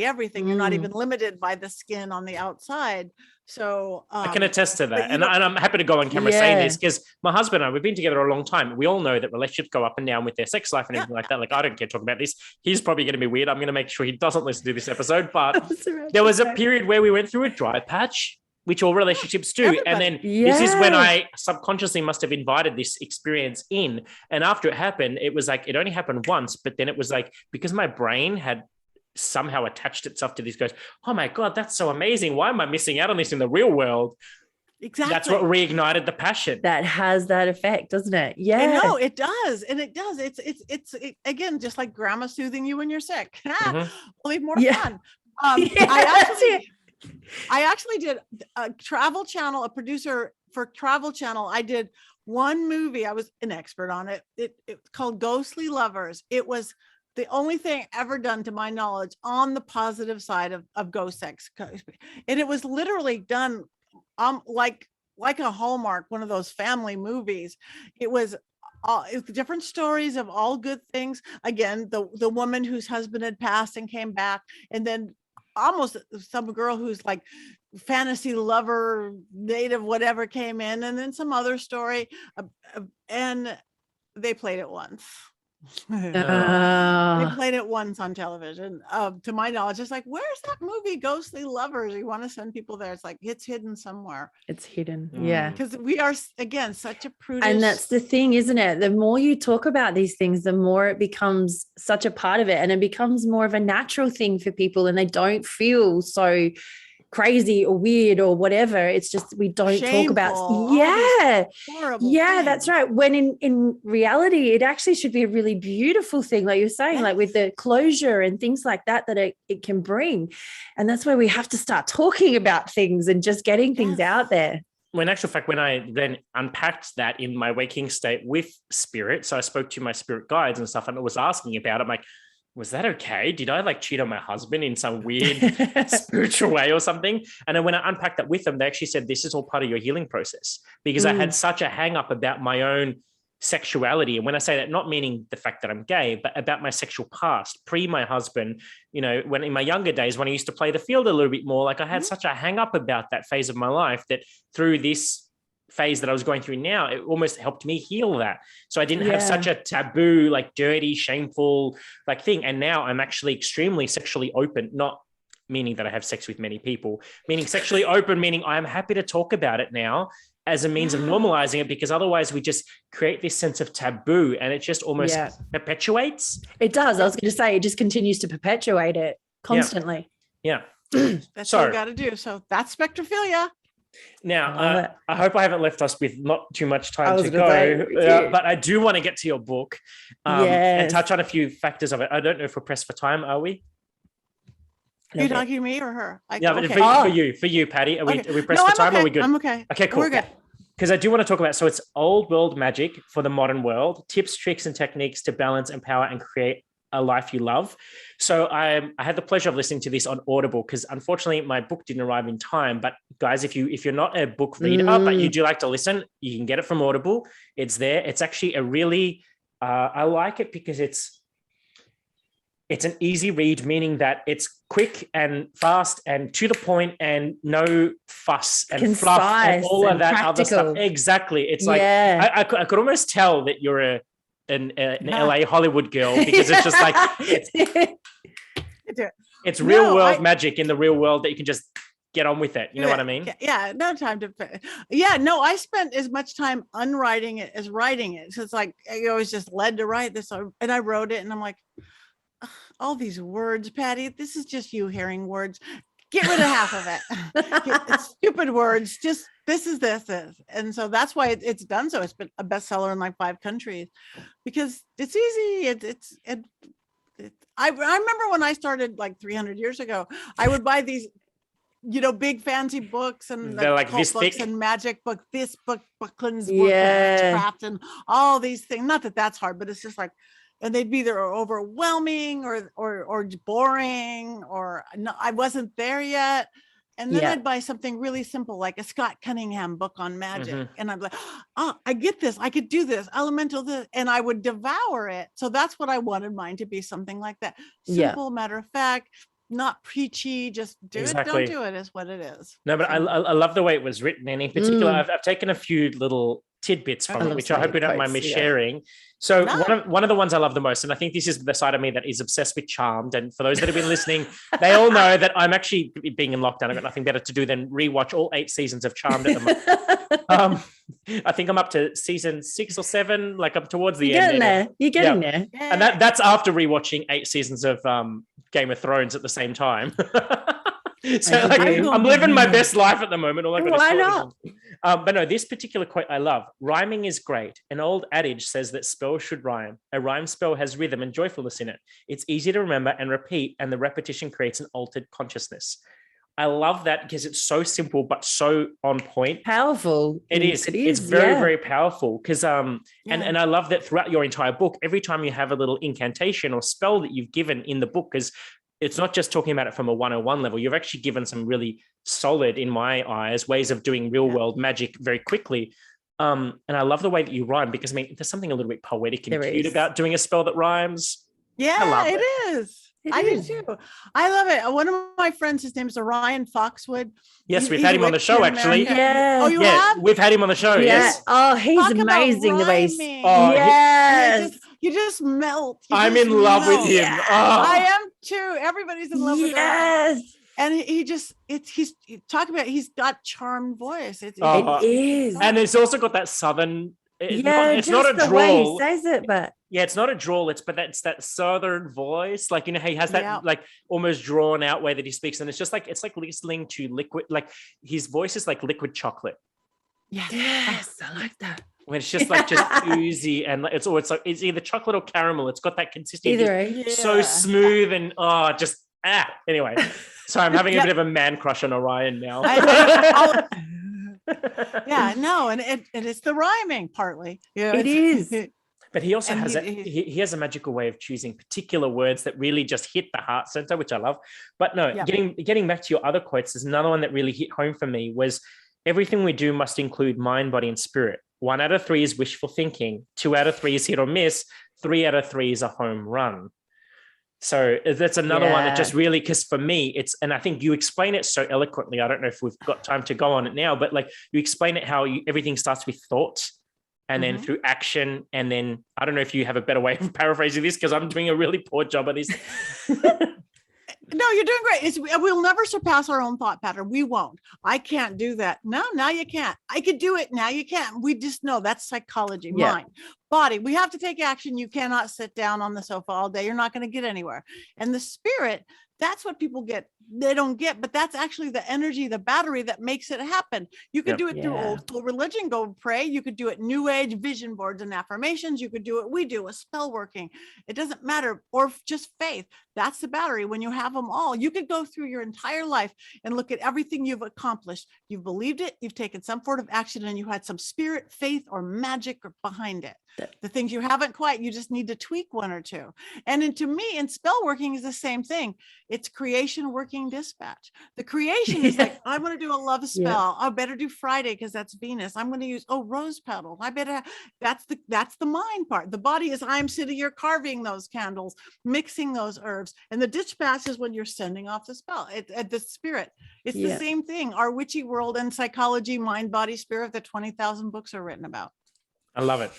everything. You're not even limited by the skin on the outside. So I can attest to that. And I'm happy to go on camera saying this, because my husband and I, we've been together a long time. We all know that relationships go up and down with their sex life and everything like that. Like, I don't care talking about this. He's probably going to be weird. I'm going to make sure he doesn't listen to this episode. But there was a period where we went through a dry patch, which all relationships do. Everybody. And then this is when I subconsciously must have invited this experience in. And after it happened, it was like, it only happened once, but then it was like, because my brain had somehow attached itself to this, goes, oh my God, that's so amazing. Why am I missing out on this in the real world? Exactly. That's what reignited the passion. That has that effect, doesn't it? Yeah. No, it does. And it does. It's again, just like grandma soothing you when you're sick. Only more fun. I actually did a Travel Channel, a producer for Travel Channel. I did one movie. I was an expert on it. It's called Ghostly Lovers. It was the only thing ever done, to my knowledge, on the positive side of ghost sex. And it was literally done like a Hallmark, one of those family movies. It was different stories of all good things. Again, the woman whose husband had passed and came back, and then almost some girl who's like fantasy lover, native, whatever, came in, and then some other story, and they played it once. They played it once on television. To my knowledge, it's like, where's that movie Ghostly Lovers? You want to send people there. It's like, it's hidden somewhere. It's hidden. Yeah. Because we are, again, such a prudish. And that's the thing, isn't it? The more you talk about these things, the more it becomes such a part of it, and it becomes more of a natural thing for people, and they don't feel so crazy or weird or whatever. It's just, we don't talk about that's right, when in reality it actually should be a really beautiful thing, like you're saying, like with the closure and things like that it can bring. And that's where we have to start talking about things and just getting things out there. Well, in actual fact, when I then unpacked that in my waking state with spirit, so I spoke to my spirit guides and stuff, and I was asking about it, I'm like, was that okay? Did I like cheat on my husband in some weird spiritual way or something? And then when I unpacked that with them, they actually said, this is all part of your healing process, because I had such a hang up about my own sexuality. And when I say that, not meaning the fact that I'm gay, but about my sexual past, pre my husband, you know, when in my younger days, when I used to play the field a little bit more, like I had such a hang up about that phase of my life, that through this phase that I was going through now, it almost helped me heal that. So I didn't have such a taboo, like dirty, shameful, like thing. And now I'm actually extremely sexually open, not meaning that I have sex with many people, meaning sexually open, meaning I'm happy to talk about it now as a means of normalizing it, because otherwise we just create this sense of taboo, and it just almost perpetuates. It does. I was going to say, it just continues to perpetuate it constantly. Yeah. That's So- what we got to do. So that's spectrophilia. Now, I hope I haven't left us with not too much I time was to gonna go, say, me too. but I do want to get to your book and Yes. touch on a few factors of it. I don't know if we're pressed for time, are we? Are you talking to me or her? Yeah, but Okay. for you, Patty, are we Okay. pressed No, for time? I'm Or are okay. we good? I'm okay. Okay, cool. We're good. Because I do want to talk about, so it's old world magic for the modern world, tips, tricks, and techniques to balance, empower, and create a life you love. So I had the pleasure of listening to this on Audible because unfortunately my book didn't arrive in time. But guys, if you're not a book reader, but you do like to listen, you can get it from Audible. It's there. It's actually a really, I like it because it's an easy read, meaning that it's quick and fast and to the point and no fuss and fluff and all of that other stuff. Exactly. It's like, I could almost tell that you're an LA Hollywood girl because it's just like, it's real world magic in the real world that you can just get on with it. You know what I mean? Yeah, no time to. Yeah, no, I spent as much time unwriting it as writing it. So it's like I was just led to write this, and I wrote it, and I'm like, all these words, Patty. This is just you hearing words. Get rid of half of it. It's stupid words. Just this is this, and so that's why it's done. So it's been a bestseller in like 5 countries because it's easy. I remember when I started like 300 years ago, I would buy these, big fancy books and they're like this books thick and magic book, this book, Buckland's book, Witchcraft, and all these things. Not that that's hard, but it's just like, and they'd be either overwhelming or boring, or no, I wasn't there yet. And then I'd buy something really simple, like a Scott Cunningham book on magic. And I'd be like, oh, I get this. I could do this, elemental this. And I would devour it. So that's what I wanted mine to be, something like that. Simple, matter of fact, not preachy, just do it, don't do it is what it is. No, but I love the way it was written. And in particular, I've taken a few little tidbits from it, which I hope you don't mind me sharing. So one of the ones I love the most, and I think this is the side of me that is obsessed with Charmed. And for those that have been listening, they all know that I'm actually, being in lockdown, I've got nothing better to do than rewatch all 8 seasons of Charmed at the moment. I think I'm up to season 6 or 7, like I'm towards the end. You're getting there. Yeah. And that's after rewatching 8 seasons of Game of Thrones at the same time. So like, I'm living my best life at the moment. Why not? But no, this particular quote I love. Rhyming is great. An old adage says that spells should rhyme. A rhyme spell has rhythm and joyfulness in it. It's easy to remember and repeat, and the repetition creates an altered consciousness. I love that because it's so simple but so on point. Powerful. It is. It's very, very powerful because and I love that throughout your entire book, every time you have a little incantation or spell that you've given in the book, because it's not just talking about it from a 101 level. You've actually given some really solid, in my eyes, ways of doing real world magic very quickly. And I love the way that you rhyme because, I mean, there's something a little bit poetic and cute about doing a spell that rhymes. Yeah, it is. I do too. I love it. One of my friends, his name is Orion Foxwood. Yes, we've had him on the show, actually. Yeah. Oh, you have? We've had him on the show. Yes. Oh, he's amazing. The way he's you just melt. I'm in love with him. Yeah. Oh. I am too. Everybody's in love with him. Yes. And he's got charmed voice. It is. And it's also got that southern. It's not a drawl. Way he says it, but it's not a drawl. It's that southern voice. Like, he has that like almost drawn out way that he speaks, and it's just like listening to liquid. Like his voice is like liquid chocolate. Yes, I like that. When it's just like oozy, and it's either chocolate or caramel. It's got that consistency. So smooth and anyway. So I'm having a bit of a man crush on Orion now. And it's the rhyming partly. Yeah, it is. But he also has he has a magical way of choosing particular words that really just hit the heart center, which I love. But no, getting back to your other quotes, there's another one that really hit home for me was, everything we do must include mind, body, and spirit. 1 out of 3 is wishful thinking. 2 out of 3 is hit or miss. 3 out of 3 is a home run. So that's another one that just really, because for me, and I think you explain it so eloquently. I don't know if we've got time to go on it now, but like you explain it how everything starts with thought and then through action. And then I don't know if you have a better way of paraphrasing this because I'm doing a really poor job of this. No, you're doing great. We'll never surpass our own thought pattern. We won't. I can't do that. No, now you can't. I could do it. Now you can't. We just know that's psychology, mind, body. We have to take action. You cannot sit down on the sofa all day. You're not going to get anywhere. And the spirit, that's what people get they don't get, but that's actually the energy, the battery that makes it happen. You could do it through old school religion, go pray. You could do it new age vision boards and affirmations. You could do it, we do a spell working. It doesn't matter, or just faith. That's the battery. When you have them all, you could go through your entire life and look at everything you've accomplished. You've believed it, you've taken some sort of action, and you had some spirit, faith, or magic behind it. The things you haven't quite, you just need to tweak one or two. And then to me, in spell working is the same thing. It's creation working dispatch. The creation is like, I want to do a love spell. I better do Friday because that's Venus. I'm going to use, rose petals. I better, that's the mind part. The body is, I'm sitting here carving those candles, mixing those herbs. And the dispatch is when you're sending off the spell. The spirit. It's the same thing. Our witchy world and psychology, mind, body, spirit, the 20,000 books are written about. I love it.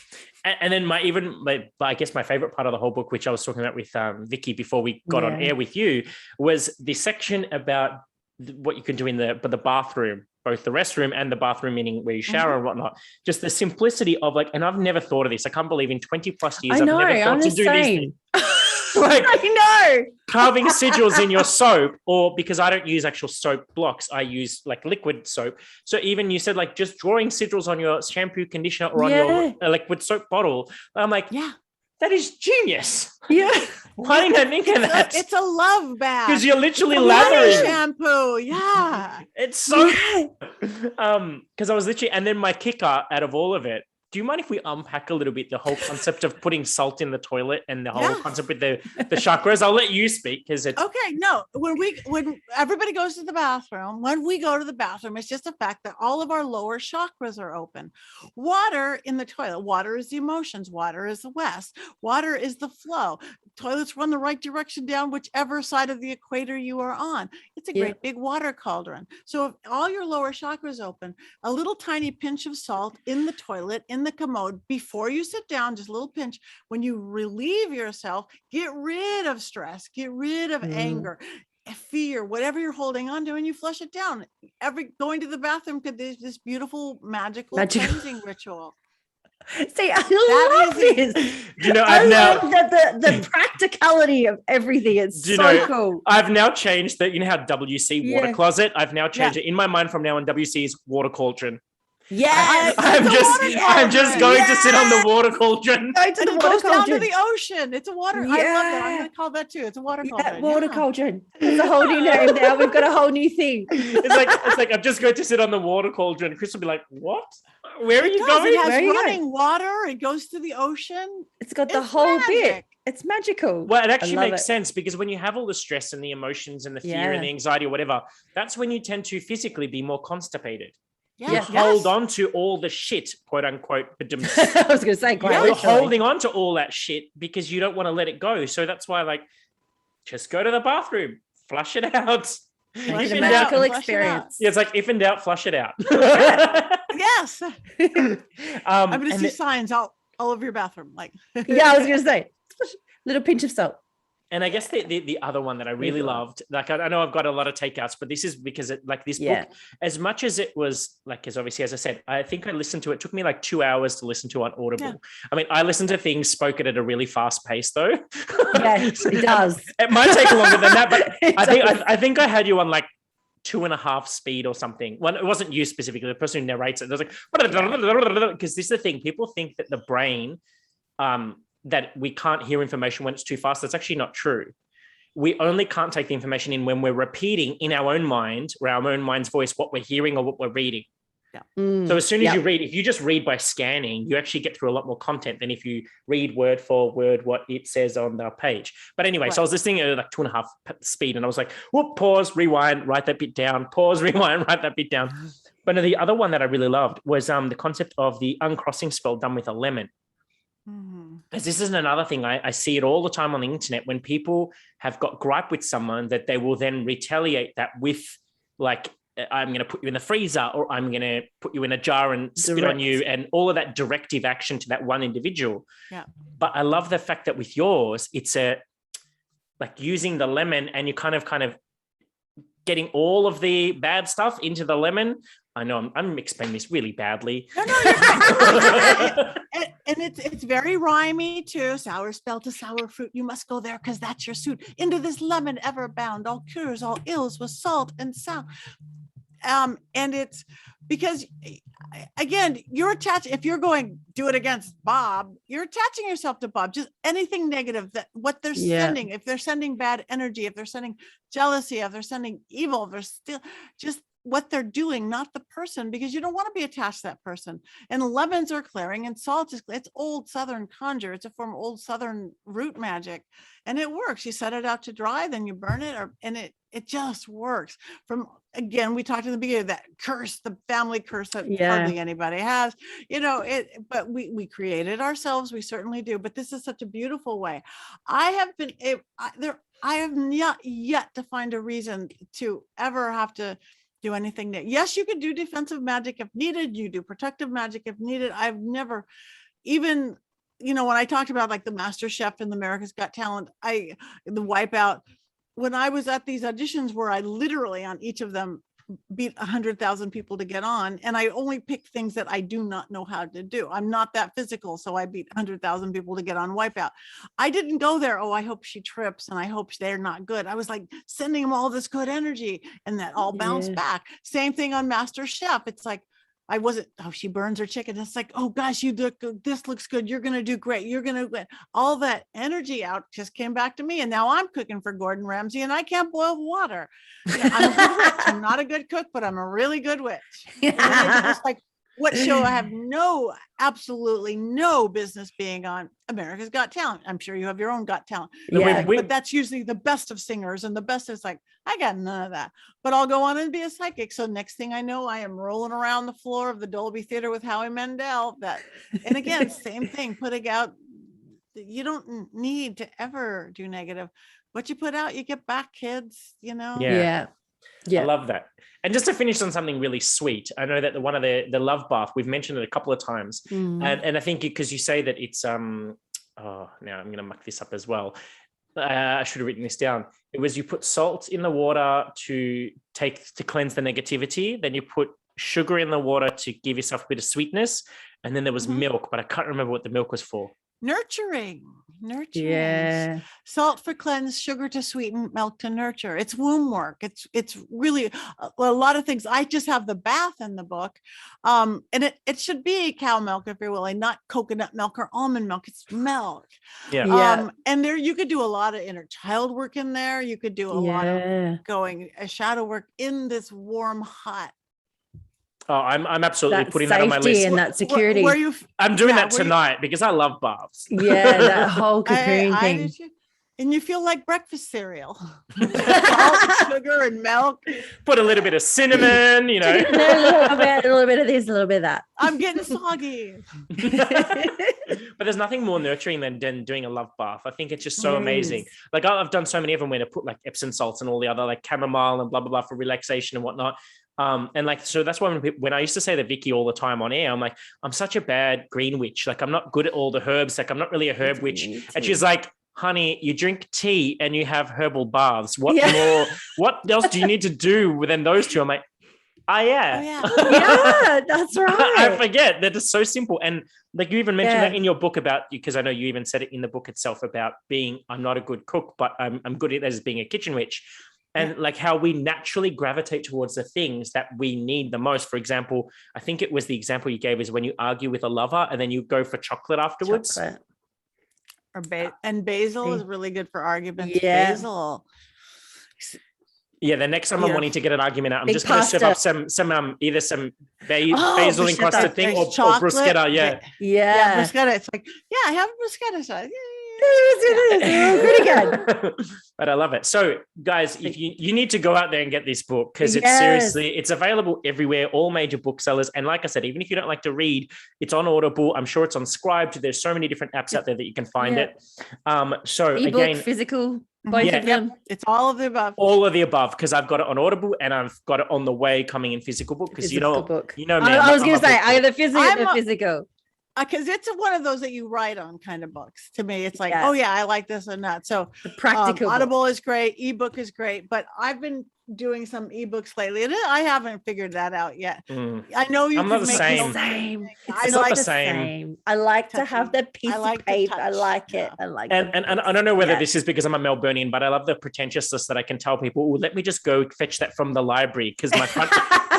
And then I guess my favorite part of the whole book, which I was talking about with Vicky before we got on air with you, was the section about what you can do in the bathroom, both the restroom and the bathroom, meaning where you shower and whatnot. Just the simplicity of and I've never thought of this. I can't believe in 20 plus years, I've never thought to do these things. I know, carving sigils in your soap, or because I don't use actual soap blocks, I use liquid soap. So even you said just drawing sigils on your shampoo, conditioner, or on your liquid soap bottle. I'm like, that is genius. Yeah. Why didn't I think of that? It's a love bath. Because you're literally lathering shampoo. Yeah. It's so because I was literally, and then my kicker out of all of it. Do you mind if we unpack a little bit the whole concept of putting salt in the toilet and the whole concept with the chakras? I'll let you speak because it's okay. No, when everybody goes to the bathroom, when we go to the bathroom, it's just the fact that all of our lower chakras are open. Water in the toilet, water is the emotions, water is the west, water is the flow. Toilets run the right direction down whichever side of the equator you are on. It's a great big water cauldron. So if all your lower chakras open, a little tiny pinch of salt in the toilet, in the commode, before you sit down, just a little pinch. When you relieve yourself, get rid of stress, get rid of anger, fear, whatever you're holding on to, and you flush it down. Going to the bathroom could be this beautiful magical cleansing ritual. See, I love this. You know, I love the practicality of everything. It's so cool. I've now changed that. You know how WC water closet? I've now changed it in my mind from now on. WC is water cauldron. Yes, I'm just going to sit on the water cauldron. Go to the water cauldron. Down to the ocean. It's a water. I love that. I'm going to call that too. It's a water cauldron. Water cauldron. It's a whole new name now. We've got a whole new thing. It's like I'm just going to sit on the water cauldron. Chris will be like, "What? Where are you going?" It has running water. It goes to the ocean. It's got the whole bit. It's magical. Well, it actually makes sense because when you have all the stress and the emotions and the fear and the anxiety or whatever, that's when you tend to physically be more constipated. Yeah. You hold on to all the shit, quote unquote. I was going to say, you're holding on to all that shit because you don't want to let it go. So that's why, just go to the bathroom, flush it out. It's a magical experience. Yeah, it's like if in doubt, flush it out. Yes. I'm going to see signs all over your bathroom. I was going to say, little pinch of salt. And I guess the other one that I really loved, I know I've got a lot of takeouts, but this is because this book, as much as it was because obviously, as I said, I think I listened to it. It took me 2 hours to listen to on Audible. Yeah. I mean, I listen to things spoken at a really fast pace, though. Yes, it does. It might take longer than that, but I think I had you on 2.5 speed or something. Well, it wasn't you specifically. The person who narrates it, it was because this is the thing. People think that the brain, that we can't hear information when it's too fast. That's actually not true. We only can't take the information in when we're repeating in our own mind or our own mind's voice what we're hearing or what we're reading. Yeah. So as soon as you read, if you just read by scanning, you actually get through a lot more content than if you read word for word what it says on the page. But anyway, so I was listening at 2.5 speed and I was like, whoop, pause, rewind, write that bit down, pause, rewind, write that bit down. But the other one that I really loved was the concept of the uncrossing spell done with a lemon. Because this is another thing, I see it all the time on the internet when people have got gripe with someone that they will then retaliate that with I'm going to put you in the freezer or I'm going to put you in a jar and spit on you and all of that directive action to that one individual. Yeah. But I love the fact that with yours, it's using the lemon and you kind of getting all of the bad stuff into the lemon. I know I'm explaining this really badly. No, And it's very rhymey too. Sour spell to sour fruit. You must go there because that's your suit. Into this lemon ever bound. All cures, all ills with salt and sound. And it's because, again, you're attached. If you're going do it against Bob, you're attaching yourself to Bob. Just anything negative that what they're sending. If they're sending bad energy, if they're sending jealousy, if they're sending evil, they're still just what they're doing, not the person, because you don't want to be attached to that person. And lemons are clearing, and salt is, it's old Southern conjure. It's a form of old Southern root magic, and it works. You set it out to dry, then you burn it, and it just works. From, again, we talked in the beginning, that curse, the family curse that hardly anybody has, but we create it ourselves. We certainly do. But this is such a beautiful way. I have not yet to find a reason to ever have to do anything. Yes, you could do defensive magic if needed. You do protective magic if needed. I've never even, when I talked about like the Master Chef and the America's Got Talent, the Wipeout, when I was at these auditions where I literally on each of them beat 100,000 people to get on, and I only pick things that I do not know how to do. I'm not that physical, so I beat 100,000 people to get on Wipeout. I didn't go there, I hope she trips and I hope they're not good. I was like sending them all this good energy, and that all bounced back. Same thing on Master Chef. It's like, I wasn't, she burns her chicken. It's like, oh gosh, you look good. This looks good. You're going to do great. You're going to win. All that energy out just came back to me. And now I'm cooking for Gordon Ramsay, and I can't boil water. I'm a good witch. I'm not a good cook, but I'm a really good witch. And it's just like, what show I have absolutely no business being on? America's Got Talent. I'm sure you have your own Got Talent. Yeah. But that's usually the best of singers, and the best is like, I got none of that, but I'll go on and be a psychic. So next thing I know, I am rolling around the floor of the Dolby Theater with Howie Mandel. And again, same thing, putting out, you don't need to ever do negative. What you put out, you get back, kids, Yeah. I love that. And just to finish on something really sweet, I know that one of the love bath, we've mentioned it a couple of times. And I think because you say that it's, now I'm going to muck this up as well. I should have written this down. It was, you put salt in the water to cleanse the negativity. Then you put sugar in the water to give yourself a bit of sweetness. And then there was milk, but I can't remember what the milk was for. Nurturing. Yeah. Salt for cleanse, sugar to sweeten, milk to nurture. It's womb work. It's really a lot of things. I just have the bath in the book, and it should be cow milk if you're willing, not coconut milk or almond milk. It's milk. And there you could do a lot of inner child work in there. You could do a lot of going a shadow work in this warm, hot. Oh, I'm absolutely that putting that on my list. And that security. I'm doing that tonight because I love baths. Yeah, that whole cocoon thing. And you feel like breakfast cereal. Salt, sugar, and milk. Put a little bit of cinnamon, a little bit of this, a little bit of that. I'm getting soggy. But there's nothing more nurturing than doing a love bath. I think it's just so amazing. Like I've done so many of them where to put like Epsom salts and all the other like chamomile and blah, blah, blah for relaxation and whatnot. And like, so that's why when I used to say to Vicky all the time on air, I'm like, I'm such a bad green witch. Like, I'm not good at all the herbs. Like, I'm not really a herb witch. And she's like, honey, you drink tea and you have herbal baths. What more, what else do you need to do than those two? I'm like, yeah, that's right. I forget that it's so simple. And like, you even mentioned that in your book about, because I know you even said it in the book itself about being, I'm not a good cook, but I'm good at as being a kitchen witch. And like how we naturally gravitate towards the things that we need the most. For example, I think it was the example you gave is when you argue with a lover and then you go for chocolate afterwards. And basil is really good for arguments. Basil. Yeah, the next time I'm wanting to get an argument out, I'm just going to serve up some either some basil encrusted thing or bruschetta. Yeah, bruschetta. It's like, I have a bruschetta sauce. Pretty good. But I love it. So guys, if you need to go out there and get this book because it's seriously, it's available everywhere, all major booksellers. And like I said, even if you don't like to read, it's on Audible. I'm sure it's on Scribd. There's so many different apps out there that you can find it. So ebook, again, physical, both of them. It's all of the above. All of the above, because I've got it on Audible and I've got it on the way coming in physical book. Because me. I was going to say, I have the physical. Because it's one of those that you write on kind of books. To me, it's like, I like this and that. So the practical Audible is great, ebook is great, but I've been doing some ebooks lately. And I haven't figured that out yet. Mm. I know you I'm not can the make same. notes and everything. It's It's not not the the same. same. I like to have the piece like of to paper. I touch, like yeah. it. I like And the I don't know whether Yeah. this is because I'm a Melburnian, but I love the pretentiousness that I can tell people, oh, let me just go fetch that from the library, because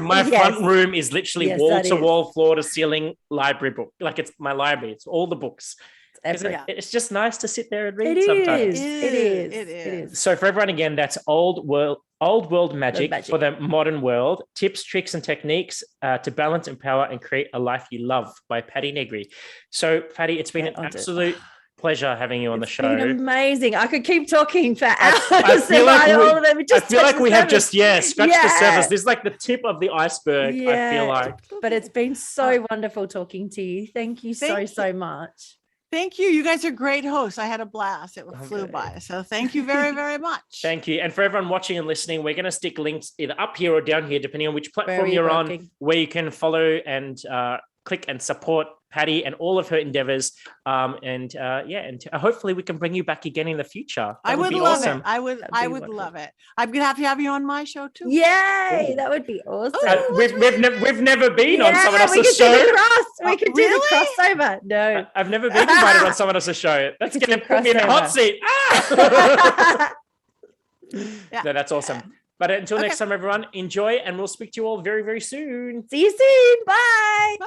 my Yes. front room is literally Yes, wall that to is. wall, floor to ceiling library book. Like, it's my library. It's all the books. 'Cause Everything. it's just nice to sit there and read It sometimes. is. It It is. is. It is. So for everyone, again, that's Old World Magic Magic. for the modern world. Tips, tricks, and techniques to balance, empower, and create a life you love by Patti Negri. So, Patti, it's been Get an onto it. absolute pleasure having you on the It's show. been amazing. I could keep talking for hours. I feel like about we- all of them. I Just feel like touch we the have surface. just scratched the Yeah. surface. This is like the tip of the iceberg. I feel like. But it's been so wonderful talking to you. Thank you Thank so you. much. Thank you. You guys are great hosts. I had a blast. It flew Okay. by. So thank you very, very much. Thank you. And for everyone watching and listening, we're going to stick links either up here or down here, depending on which platform you're you're on, working. where you can follow and click and support Patti and all of her endeavors. And hopefully we can bring you back again in the future. I That would be love awesome. it. I would be love wonderful. it. I'm gonna have to have you on my show too. Yay, Ooh. that would be awesome. We've never been on someone we else's could show. do the cross. We could do the really? crossover. No. I've never been invited on someone else's show. That's It's going to a put me in a hot crossover. seat. Ah! Yeah. No, that's awesome. But until Okay. next time, everyone, enjoy, and we'll speak to you all very, very soon. See you soon. Bye. Bye.